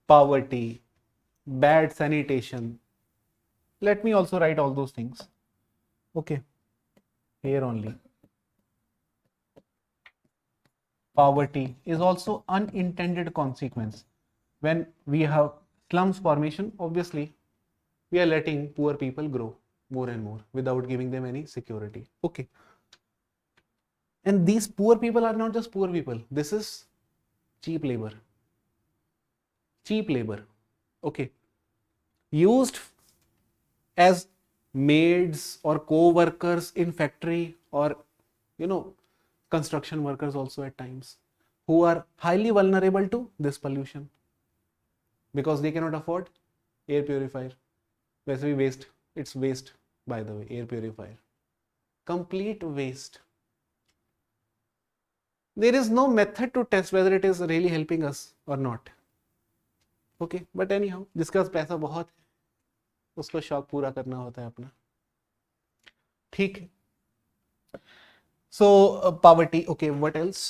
Poverty, bad sanitation. Let me also write all those things. Okay, here only. Poverty is also unintended consequence. When we have slums formation, obviously, we are letting poor people grow more and more without giving them any security. Okay. And these poor people are not just poor people. This is cheap labor. Cheap labor. Okay. Used as maids or co-workers in factory or, construction workers also at times, who are highly vulnerable to this pollution because they cannot afford air purifier. वैसे भी waste, it's waste by the way, air purifier. complete waste. There is no method to test whether it is really helping us or not. Okay, but anyhow, जिसका पैसा बहुत है उसको शौक पूरा करना होता है अपना. ठीक है. So poverty. Okay, what else?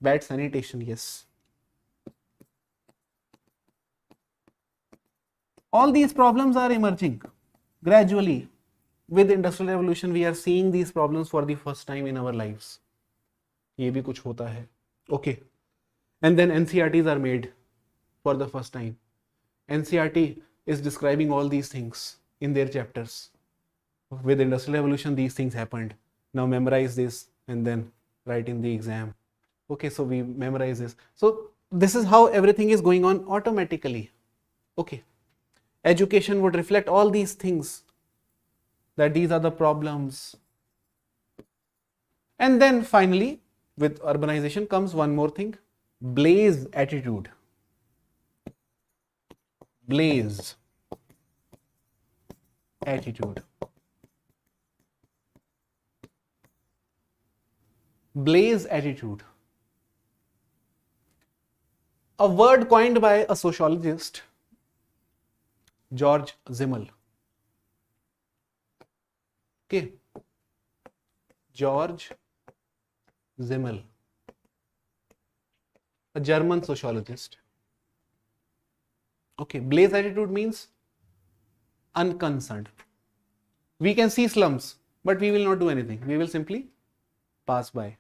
Bad sanitation. Yes. All these problems are emerging gradually. With industrial revolution, we are seeing these problems for the first time in our lives. ये भी कुछ होता है. Okay. And then NCRTs are made for the first time. NCRT is describing all these things in their chapters. With industrial revolution, these things happened. Now memorize this and then write in the exam. Okay, so we memorize this. So this is how everything is going on automatically. Okay. Education would reflect all these things, that these are the problems. And then finally, with urbanization comes one more thing, blaze attitude. Blaze attitude. Blaze attitude. A word coined by a sociologist, George Simmel. Okay. George Simmel, a German sociologist. Okay, blaze attitude means unconcerned. We can see slums, but we will not do anything. We will simply pass by.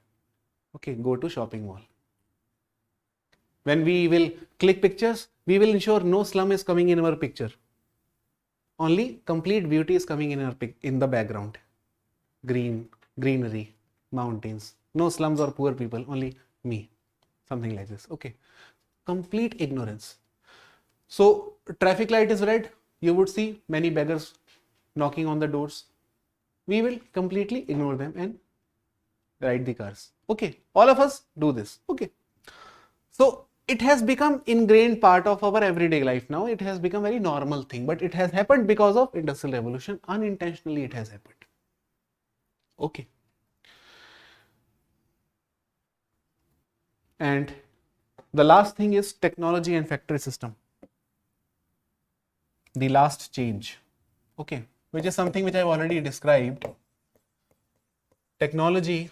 Okay, go to shopping mall. When we will click pictures, we will ensure no slum is coming in our picture. Only complete beauty is coming in the background. Greenery, mountains. No slums or poor people, only me. Something like this. Okay. Complete ignorance. So traffic light is red. You would see many beggars knocking on the doors. We will completely ignore them and ride the cars. Okay. All of us do this. Okay. So it has become ingrained part of our everyday life now. It has become a very normal thing, but it has happened because of industrial revolution. Unintentionally it has happened. Okay. And the last thing is technology and factory system. The last change. Okay. Which is something which I've already described. Technology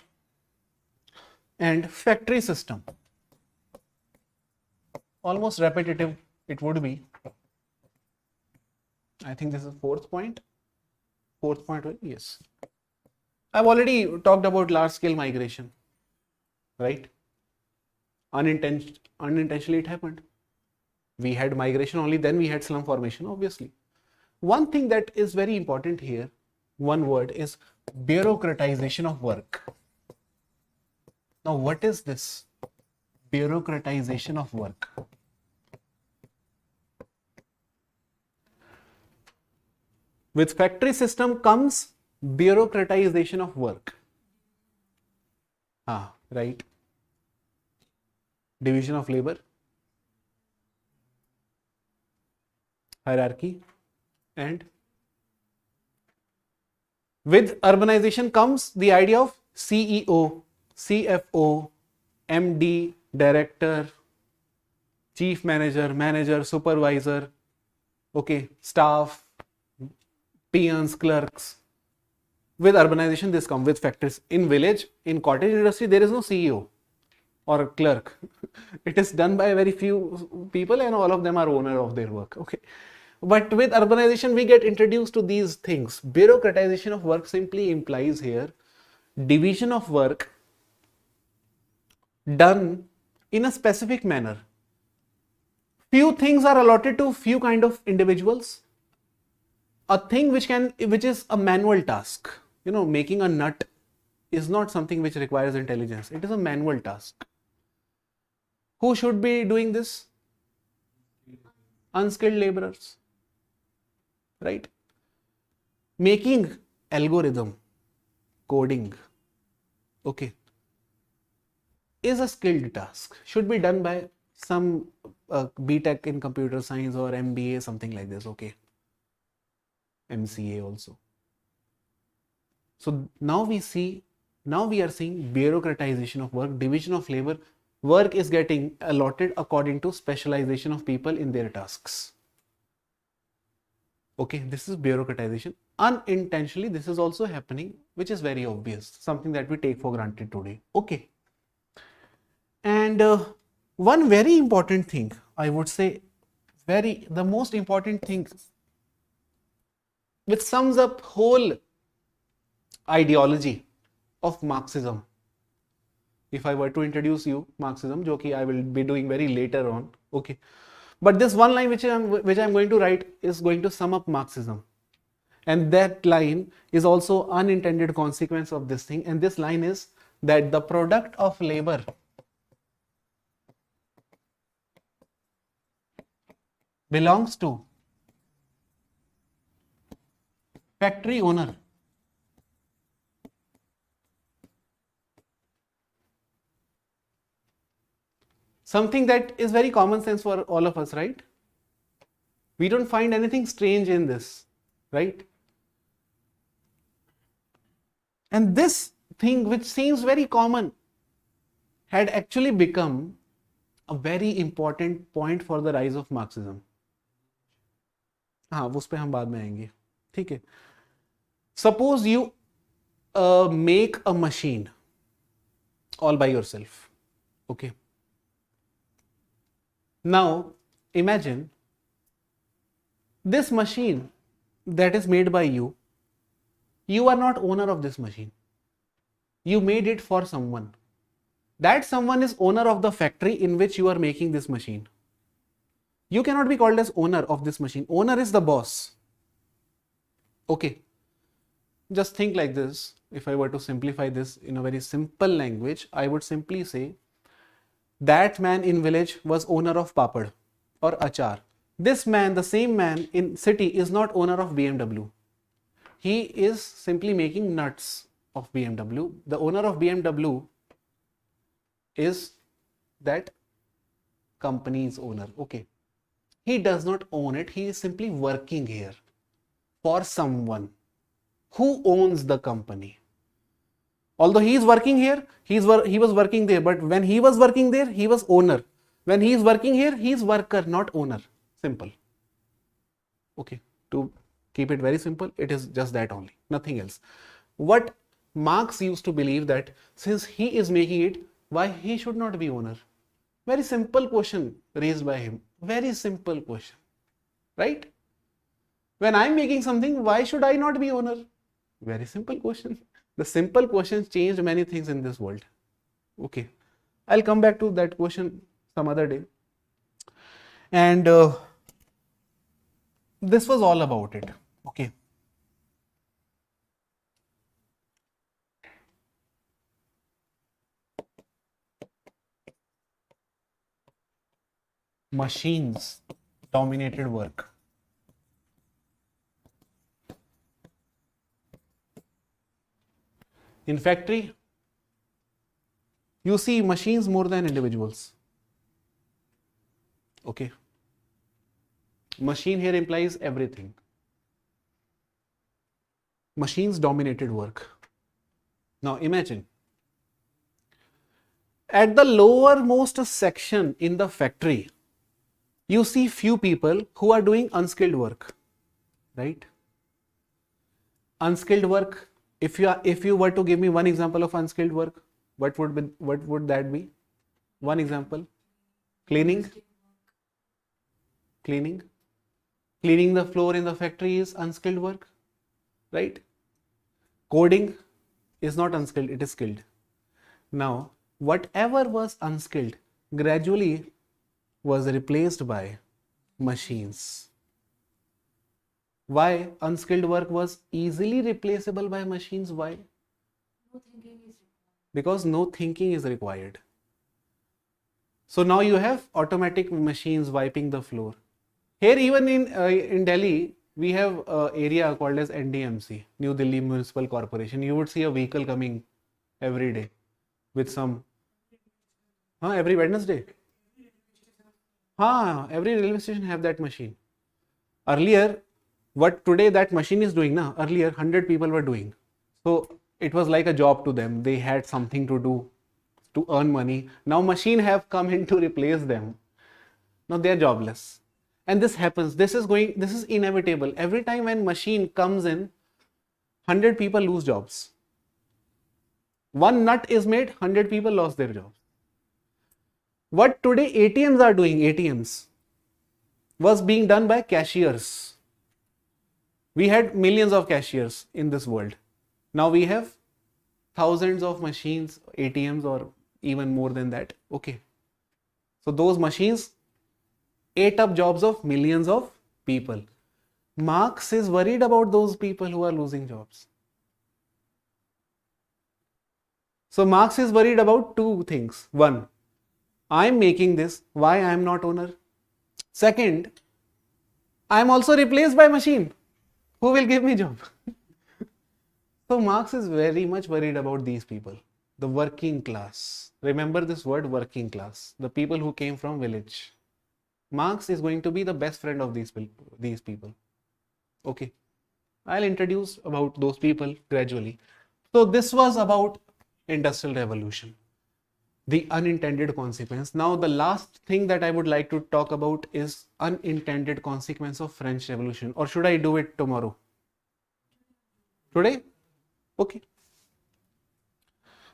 and factory system. Almost repetitive it would be. I think this is fourth point. Fourth point, yes. I've already talked about large scale migration, right? Unintentionally it happened. We had migration only, then we had slum formation, obviously. One thing that is very important here, one word, is bureaucratization of work. Now, what is this? Bureaucratization of work. With factory system comes bureaucratization of work. Right. Division of labor, hierarchy, and with urbanization comes the idea of CEO, CFO, MD, director, chief manager, supervisor, okay, staff, peons, clerks. With urbanization, this comes with factories. In village, in cottage industry, there is no CEO or clerk. It is done by very few people and all of them are owner of their work. Okay. But with urbanization, we get introduced to these things. Bureaucratization of work simply implies here division of work done in a specific manner. Few things are allotted to few kind of individuals. A thing which is a manual task. Making a nut is not something which requires intelligence. It is a manual task. Who should be doing this? Unskilled laborers. Right? Making algorithm, coding, okay, is a skilled task. Should be done by some B.Tech in computer science or MBA, something like this, okay. MCA also. So now we are seeing bureaucratization of work, division of labor. Work is getting allotted according to specialization of people in their tasks. Okay, this is bureaucratization. Unintentionally, this is also happening, which is very obvious, something that we take for granted today. Okay. And one very important thing, I would say, the most important thing, which sums up whole ideology of Marxism. If I were to introduce you Marxism, jo ki I will be doing very later on. Okay. But this one line which I'm going to write is going to sum up Marxism. And that line is also unintended consequence of this thing. And this line is that the product of labor belongs to factory owner. Something that is very common sense for all of us, right? We don't find anything strange in this, right? And this thing, which seems very common, had actually become a very important point for the rise of Marxism. हाँ, उस पे हम बाद में आएंगे, ठीक है? Suppose you make a machine all by yourself, okay? Now, imagine this machine that is made by you, you are not owner of this machine. You made it for someone. That someone is owner of the factory in which you are making this machine. You cannot be called as owner of this machine. Owner is the boss. Okay. Just think like this. If I were to simplify this in a very simple language, I would simply say that man in village was owner of papad or achar. This man, the same man in city, is not owner of BMW. He is simply making nuts of BMW. The owner of BMW is that company's owner. Okay. He does not own it. He is simply working here for someone who owns the company. Although he is working here, he was working there. But when he was working there, he was owner. When he is working here, he is worker, not owner. Simple. Okay. To keep it very simple, it is just that only. Nothing else. What Marx used to believe that since he is making it, why he should not be owner? Very simple question raised by him. Very simple question. Right? When I'm making something, why should I not be owner? Very simple question. The simple questions changed many things in this world. Okay. I'll come back to that question some other day. And this was all about it. Okay. Machines dominated work. In factory, you see machines more than individuals. Okay. Machine here implies everything. Machines dominated work. Now imagine, at the lowermost section in the factory, you see few people who are doing unskilled work, right? Unskilled work. If you were to give me one example of unskilled work, what would that be? One example. Cleaning the floor in the factory is unskilled work, right? Coding is not unskilled, it is skilled. Now, whatever was unskilled gradually was replaced by machines. Why unskilled work was easily replaceable by machines? Why? Because no thinking is required. So now you have automatic machines wiping the floor. Here even in Delhi, we have an area called as NDMC, New Delhi Municipal Corporation. You would see a vehicle coming every day with some, every Wednesday. Every railway station have that machine. Earlier, what today that machine is doing, earlier 100 people were doing. So it was like a job to them. They had something to do to earn money. Now machine have come in to replace them. Now they are jobless. And this happens. This is inevitable. Every time when machine comes in, 100 people lose jobs. One nut is made, 100 people lost their jobs. What today ATMs are doing, ATMs, was being done by cashiers. We had millions of cashiers in this world. Now we have thousands of machines, ATMs, or even more than that. Okay. So those machines ate up jobs of millions of people. Marx is worried about those people who are losing jobs. So Marx is worried about two things. One, I'm making this, why I'm not owner? Second, I'm also replaced by machine. Who will give me job? So Marx is very much worried about these people, the working class. Remember this word, working class, the people who came from village. Marx is going to be the best friend of these people. Okay, I'll introduce about those people gradually. So this was about Industrial Revolution, the unintended consequence. Now the last thing that I would like to talk about is unintended consequence of French Revolution. Or should I do it tomorrow? Today? Okay.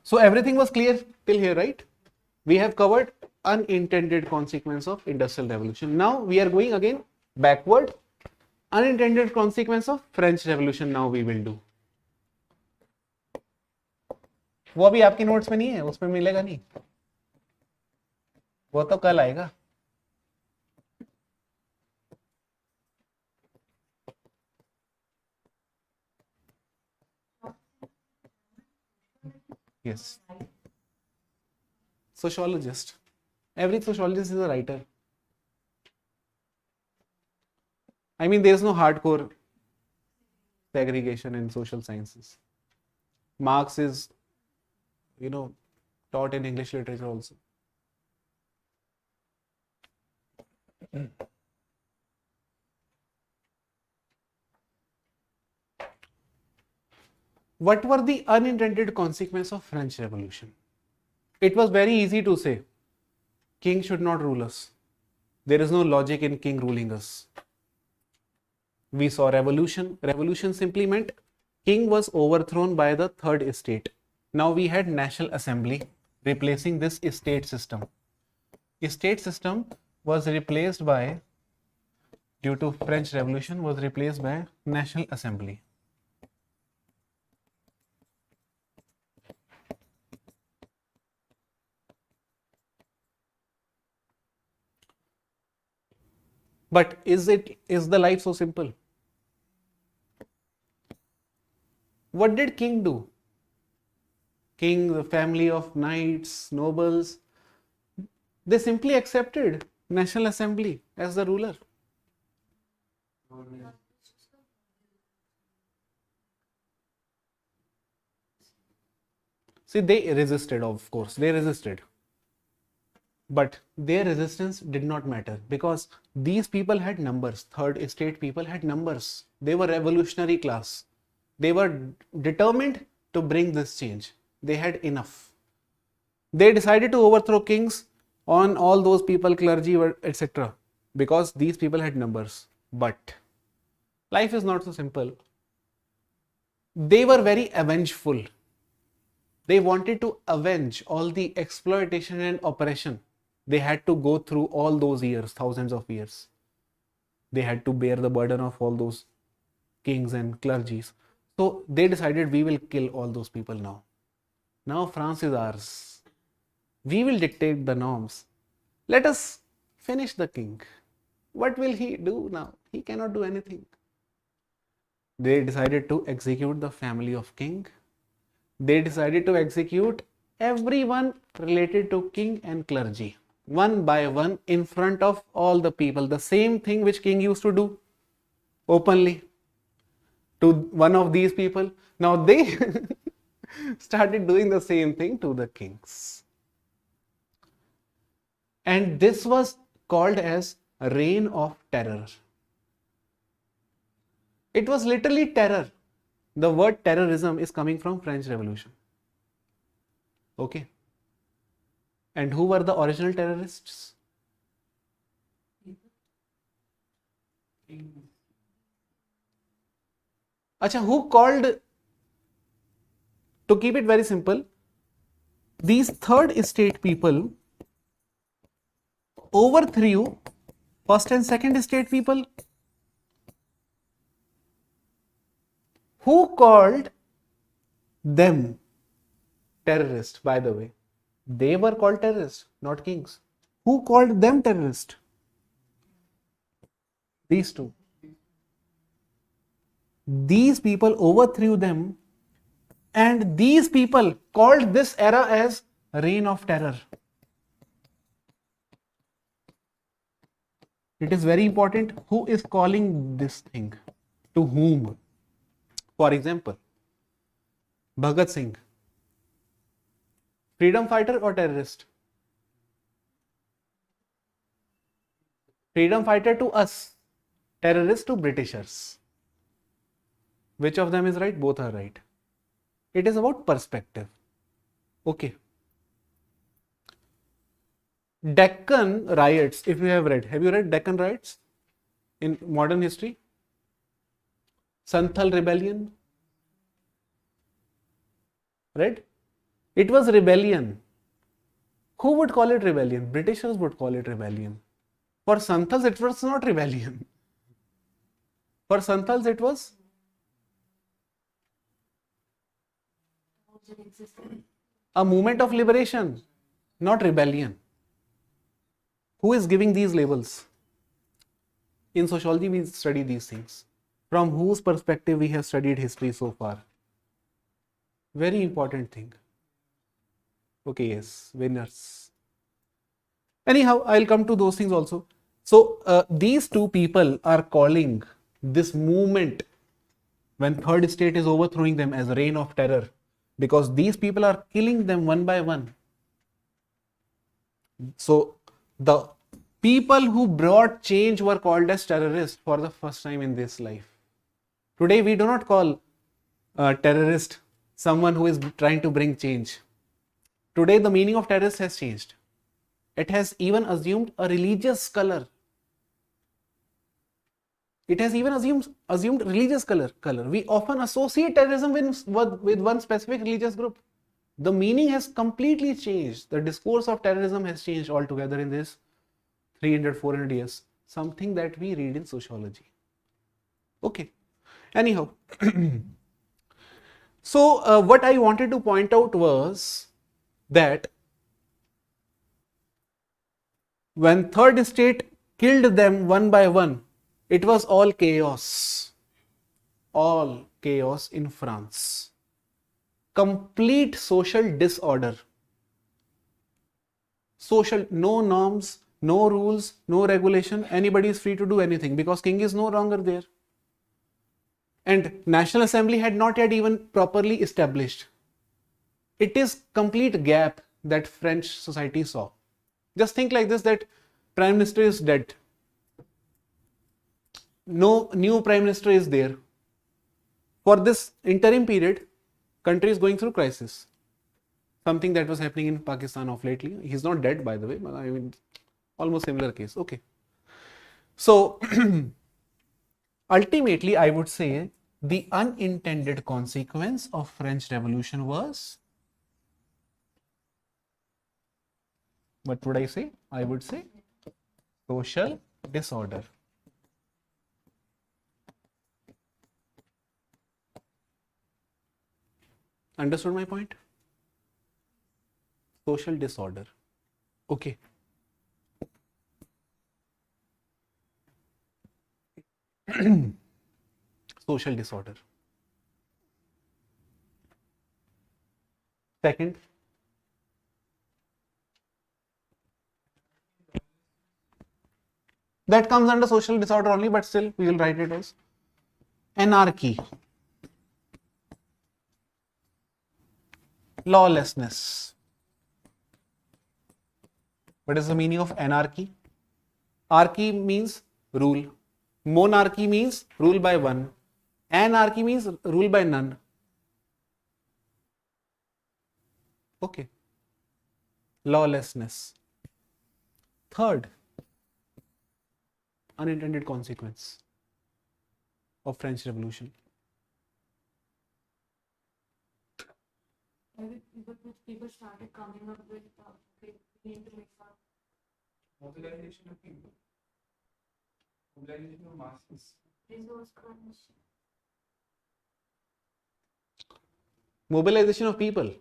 So everything was clear till here, right? We have covered unintended consequence of Industrial Revolution. Now we are going again backward. Unintended consequence of French Revolution now we will do. वो अभी आपकी notes में नहीं है, उसमें मिलेगा नहीं, वो तो कल आएगा. Yes. Sociologist. Every sociologist is a writer. I mean, there is no hardcore segregation in social sciences. Marx is, taught in English literature also. What were the unintended consequences of French Revolution? It was very easy to say, king should not rule us. There is no logic in king ruling us. We saw revolution. Revolution simply meant king was overthrown by the third estate. Now we had National Assembly replacing this estate system. Estate system was replaced by, due to French Revolution, was replaced by National Assembly. But is the life so simple? What did king do? King, the family of knights, nobles, they simply accepted National Assembly as the ruler. See, they resisted, of course, they resisted. But their resistance did not matter because these people had numbers. Third estate people had numbers. They were revolutionary class. They were determined to bring this change. They had enough. They decided to overthrow kings on all those people, clergy, etc. because these people had numbers. But life is not so simple. They were very avengeful. They wanted to avenge all the exploitation and oppression they had to go through all those years, thousands of years. They had to bear the burden of all those kings and clergies. So they decided, we will kill all those people now. Now France is ours. We will dictate the norms. Let us finish the king. What will he do now? He cannot do anything. They decided to execute the family of king. They decided to execute everyone related to king and clergy, one by one, in front of all the people. The same thing which king used to do openly to one of these people. Now they started doing the same thing to the kings. And this was called as a reign of terror. It was literally terror. The word terrorism is coming from French Revolution. Okay. And who were the original terrorists? Acha, who called, to keep it very simple, these third estate people overthrew first and second estate people. Who called them terrorists, by the way? They were called terrorists, not kings. Who called them terrorists? These two. These people overthrew them, and these people called this era as reign of terror. It is very important who is calling this thing, to whom. For example, Bhagat Singh, freedom fighter or terrorist? Freedom fighter to us, terrorist to Britishers. Which of them is right? Both are right. It is about perspective. Okay. Deccan Riots, if you have you read Deccan Riots in modern history? Santhal Rebellion? Read? It was rebellion. Who would call it rebellion? Britishers would call it rebellion. For Santhals, it was not rebellion. For Santhals, it was a movement of liberation, not rebellion. Who is giving these labels? In sociology, we study these things. From whose perspective we have studied history so far? Very important thing. Okay, yes, winners. Anyhow, I'll come to those things also. So, these two people are calling this movement when third estate is overthrowing them as reign of terror, because these people are killing them one by one. So, the people who brought change were called as terrorists for the first time in this life. Today, we do not call a terrorist someone who is trying to bring change. Today, the meaning of terrorist has changed. It has even assumed a religious color. It has even assumed religious color. We often associate terrorism with one specific religious group. The meaning has completely changed. The discourse of terrorism has changed altogether in this 300, 400 years. Something that we read in sociology. Okay. Anyhow. So, what I wanted to point out was that when third estate killed them one by one, it was all chaos. All chaos in France. Complete social disorder. Social, no norms, no rules, no regulation. Anybody is free to do anything because king is no longer there. And National Assembly had not yet even properly established. It is complete gap that French society saw. Just think like this, that Prime Minister is dead. No new Prime Minister is there. For this interim period, country is going through crisis. Something that was happening in Pakistan of lately. He's not dead, by the way, but I mean, almost similar case. Okay. So, ultimately, I would say the unintended consequence of French Revolution was, what would I say? I would say social disorder. Understood my point? Social disorder. Okay. Social disorder. Second, that comes under social disorder only, but still we will write it as anarchy, lawlessness. What is the meaning of anarchy? Archy means rule. Monarchy means rule by one. Anarchy means rule by none. Okay. Lawlessness. Third, unintended consequence of French Revolution. People started coming up with okay, we need to make some Mobilization of people, mobilization of masses. resource crunch. Mobilization of people.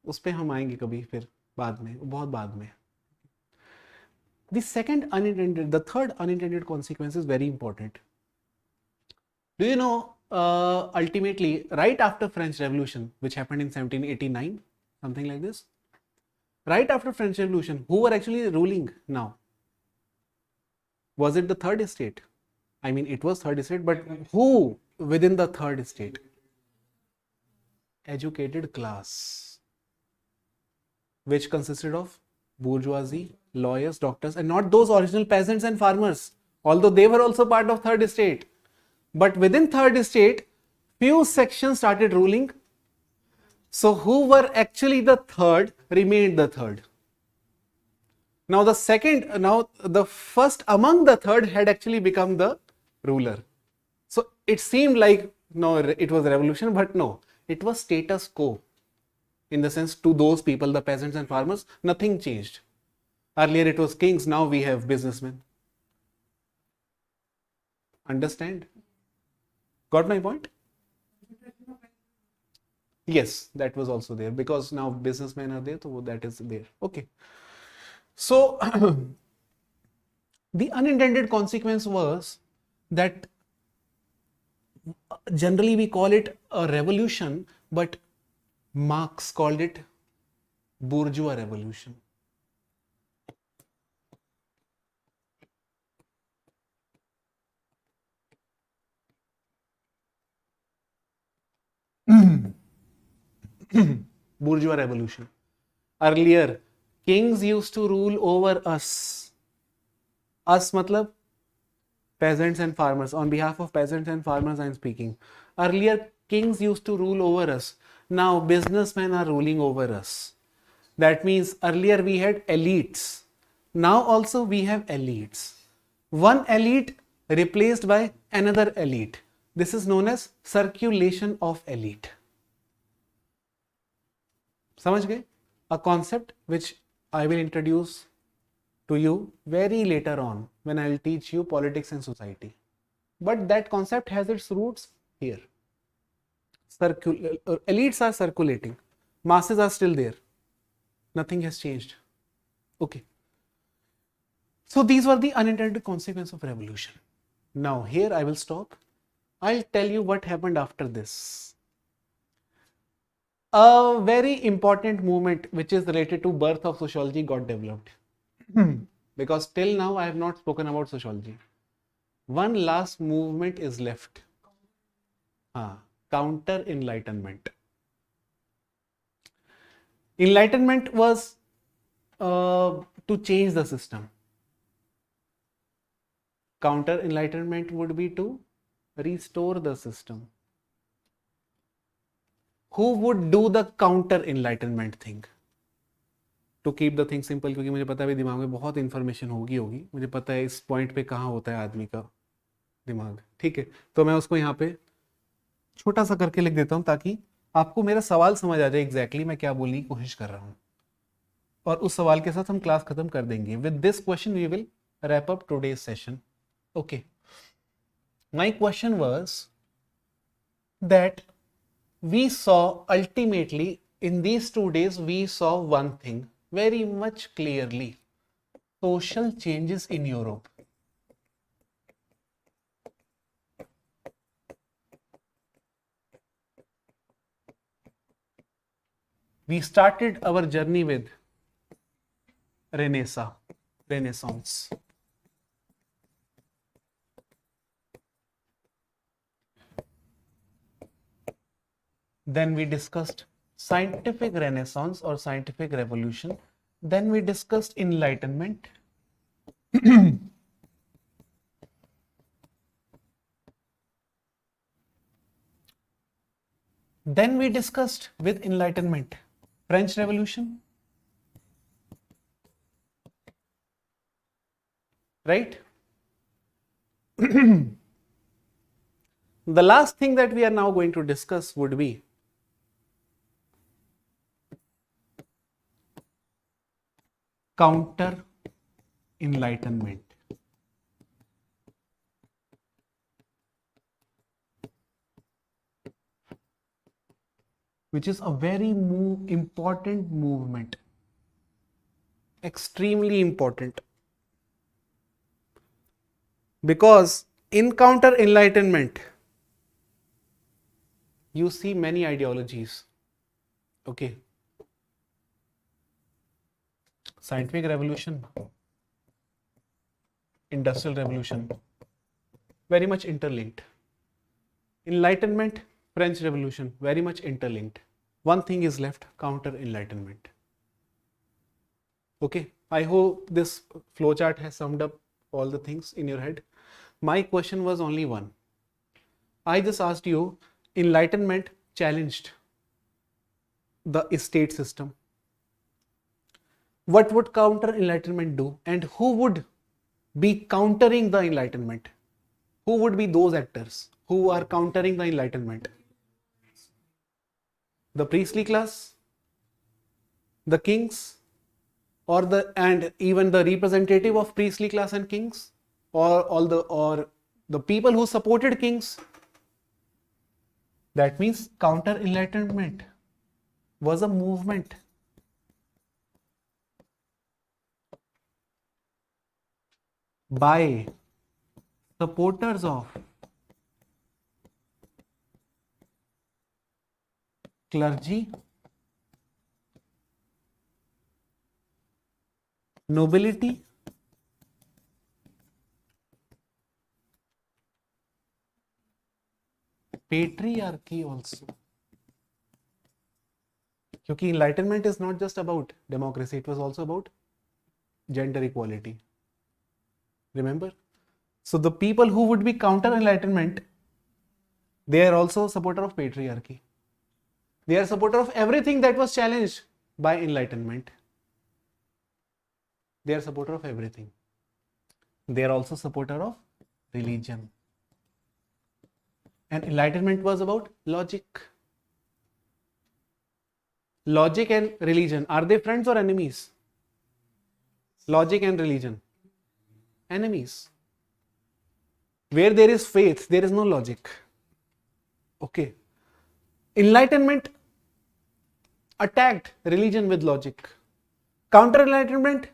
उस पे हम आएंगे कभी फिर बाद में, बहुत बाद में. The second unintended, the third unintended consequence is very important. Do you know, ultimately, right after French Revolution, which happened in 1789, something like this, right after French Revolution, who were actually ruling now? Was it the third estate? I mean, it was third estate, but who within the third estate? Educated class, which consisted of bourgeoisie, lawyers, doctors, and not those original peasants and farmers, although they were also part of third estate. But within third estate, few sections started ruling. So who were actually the third remained the third. Now the first among the third had actually become the ruler. So it seemed like, no, it was a revolution, but no, it was status quo. In the sense, to those people, the peasants and farmers, nothing changed. Earlier it was kings, now we have businessmen. Understand? Got my point? Yes, that was also there because now businessmen are there, so that is there. Okay. So the unintended consequence was that generally we call it a revolution, but Marx called it bourgeois revolution. Bourgeois revolution. Earlier, kings used to rule over us. Us matlab peasants and farmers. On behalf of peasants and farmers, I am speaking. Earlier, kings used to rule over us. Now, businessmen are ruling over us. That means earlier we had elites. Now also we have elites. One elite replaced by another elite. This is known as circulation of elite. समझ गए? A concept which I will introduce to you very later on when I will teach you politics and society. But that concept has its roots here. Elites are circulating. Masses are still there. Nothing has changed. Okay. So these were the unintended consequences of revolution. Now here I will stop. I'll tell you what happened after this. A very important movement which is related to birth of sociology got developed. Because till now I have not spoken about sociology. One last movement is left. Counter Enlightenment. Enlightenment was to change the system. Counter Enlightenment would be to restore the system. Who would do the counter enlightenment thing? To keep the thing simple, क्योंकि मुझे पता है दिमाग में बहुत information होगी मुझे पता है इस पॉइंट पे कहाँ होता है आदमी का दिमाग. ठीक है, तो मैं उसको यहाँ पे छोटा सा करके लिख देता हूँ ताकि आपको मेरा सवाल समझ आ जाए एग्जैक्टली मैं क्या बोलने की कोशिश कर रहा हूँ. और उस सवाल के साथ हम क्लास खत्म कर देंगे. With this question we will wrap up today's session. Okay, my question was that we saw ultimately in these 2 days we saw one thing very much clearly: social changes in Europe. We started our journey with Renaissance. Then we discussed scientific renaissance or scientific revolution. Then we discussed enlightenment. Then we discussed with Enlightenment, French Revolution, right? The last thing that we are now going to discuss would be counter enlightenment, which is a very important movement, extremely important, because in counter enlightenment you see many ideologies. Okay, scientific revolution, industrial revolution, very much interlinked. Enlightenment, French Revolution, very much interlinked. One thing is left, counter enlightenment. Okay, I hope this flowchart has summed up all the things in your head. My question was only one. I just asked you, enlightenment challenged the state system. What would counter enlightenment do, and who would be countering the enlightenment? Who would be those actors who are countering the enlightenment? The priestly class, the kings, or even the representative of priestly class and kings, or the people who supported kings. That means counter enlightenment was a movement by supporters of clergy, nobility, patriarchy also. क्योंकि enlightenment is not just about democracy, it was also about gender equality. Remember? So the people who would be counter enlightenment, they are also supporter of patriarchy. They are supporter of everything that was challenged by enlightenment. They are supporter of everything. They are also supporter of religion. And enlightenment was about logic. Logic and religion, are they friends or enemies? Logic and religion, enemies. Where there is faith, there is no logic. Okay. Enlightenment attacked religion with logic. Counter enlightenment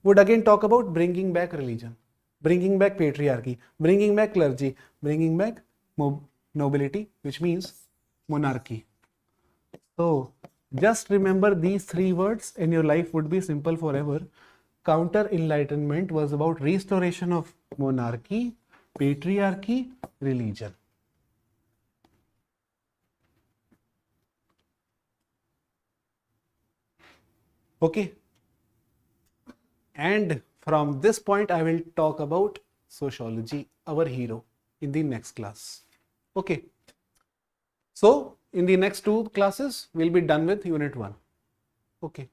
would again talk about bringing back religion, bringing back patriarchy, bringing back clergy, bringing back nobility, which means monarchy. So just remember these three words and your life would be simple forever. Counter enlightenment was about restoration of monarchy, patriarchy, religion. Okay. And from this point, I will talk about sociology, our hero, in the next class. Okay. So, in the next two classes, we'll be done with Unit 1. Okay.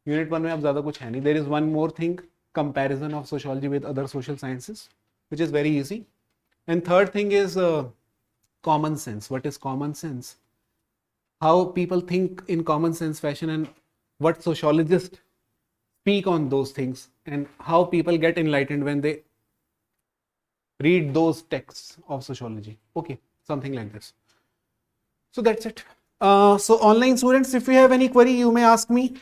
Unit 1 में अब ज़्यादा कुछ है नहीं. There is one more thing, comparison of sociology with other social sciences, which is very easy. And third thing is common sense. What is common sense? How people think in common sense fashion and what sociologists speak on those things and how people get enlightened when they read those texts of sociology. Okay, something like this. So that's it. So online students, if you have any query, you may ask me.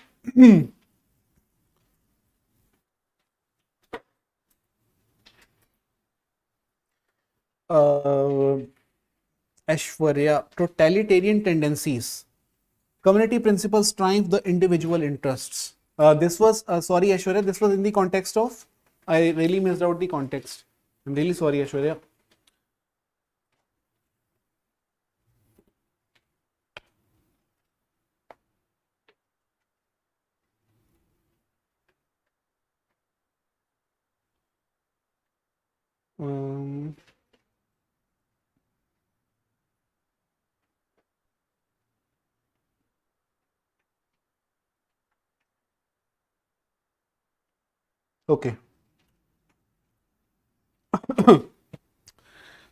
Aishwarya, totalitarian tendencies. Community principles triumph the individual interests. This was, sorry Aishwarya, this was in the context of, I really missed out the context. I'm really sorry Aishwarya. Okay.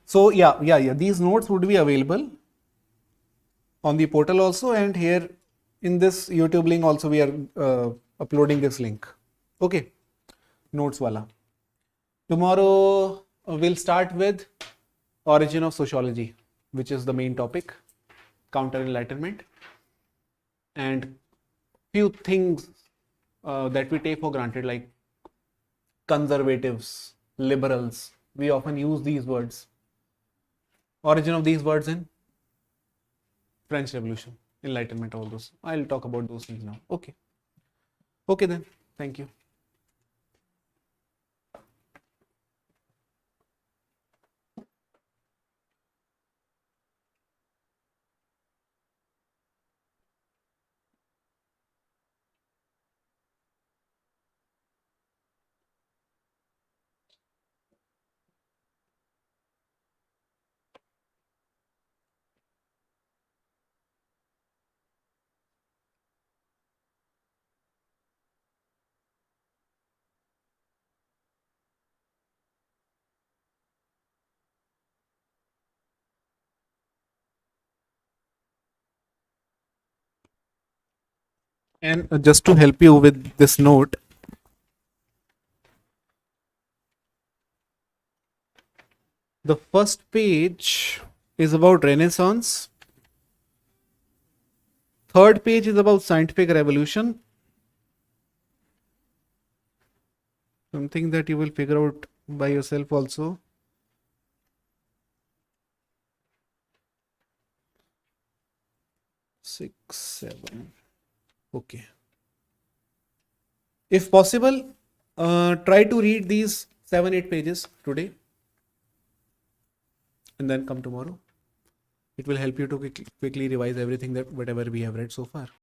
So yeah. These notes would be available on the portal also, and here in this YouTube link also we are uploading this link. Okay, notes wala. Tomorrow we'll start with origin of sociology, which is the main topic, counter enlightenment, and few things that we take for granted, like conservatives, liberals. We often use these words. Origin of these words in French Revolution, Enlightenment, all those. I'll talk about those things now. Okay. Okay then. Thank you. And just to help you with this note, the first page is about Renaissance. Third page is about scientific revolution. Something that you will figure out by yourself also. Six, seven. Okay. If possible, try to read these 7-8 pages today and then come tomorrow. It will help you to quickly revise everything that whatever we have read so far.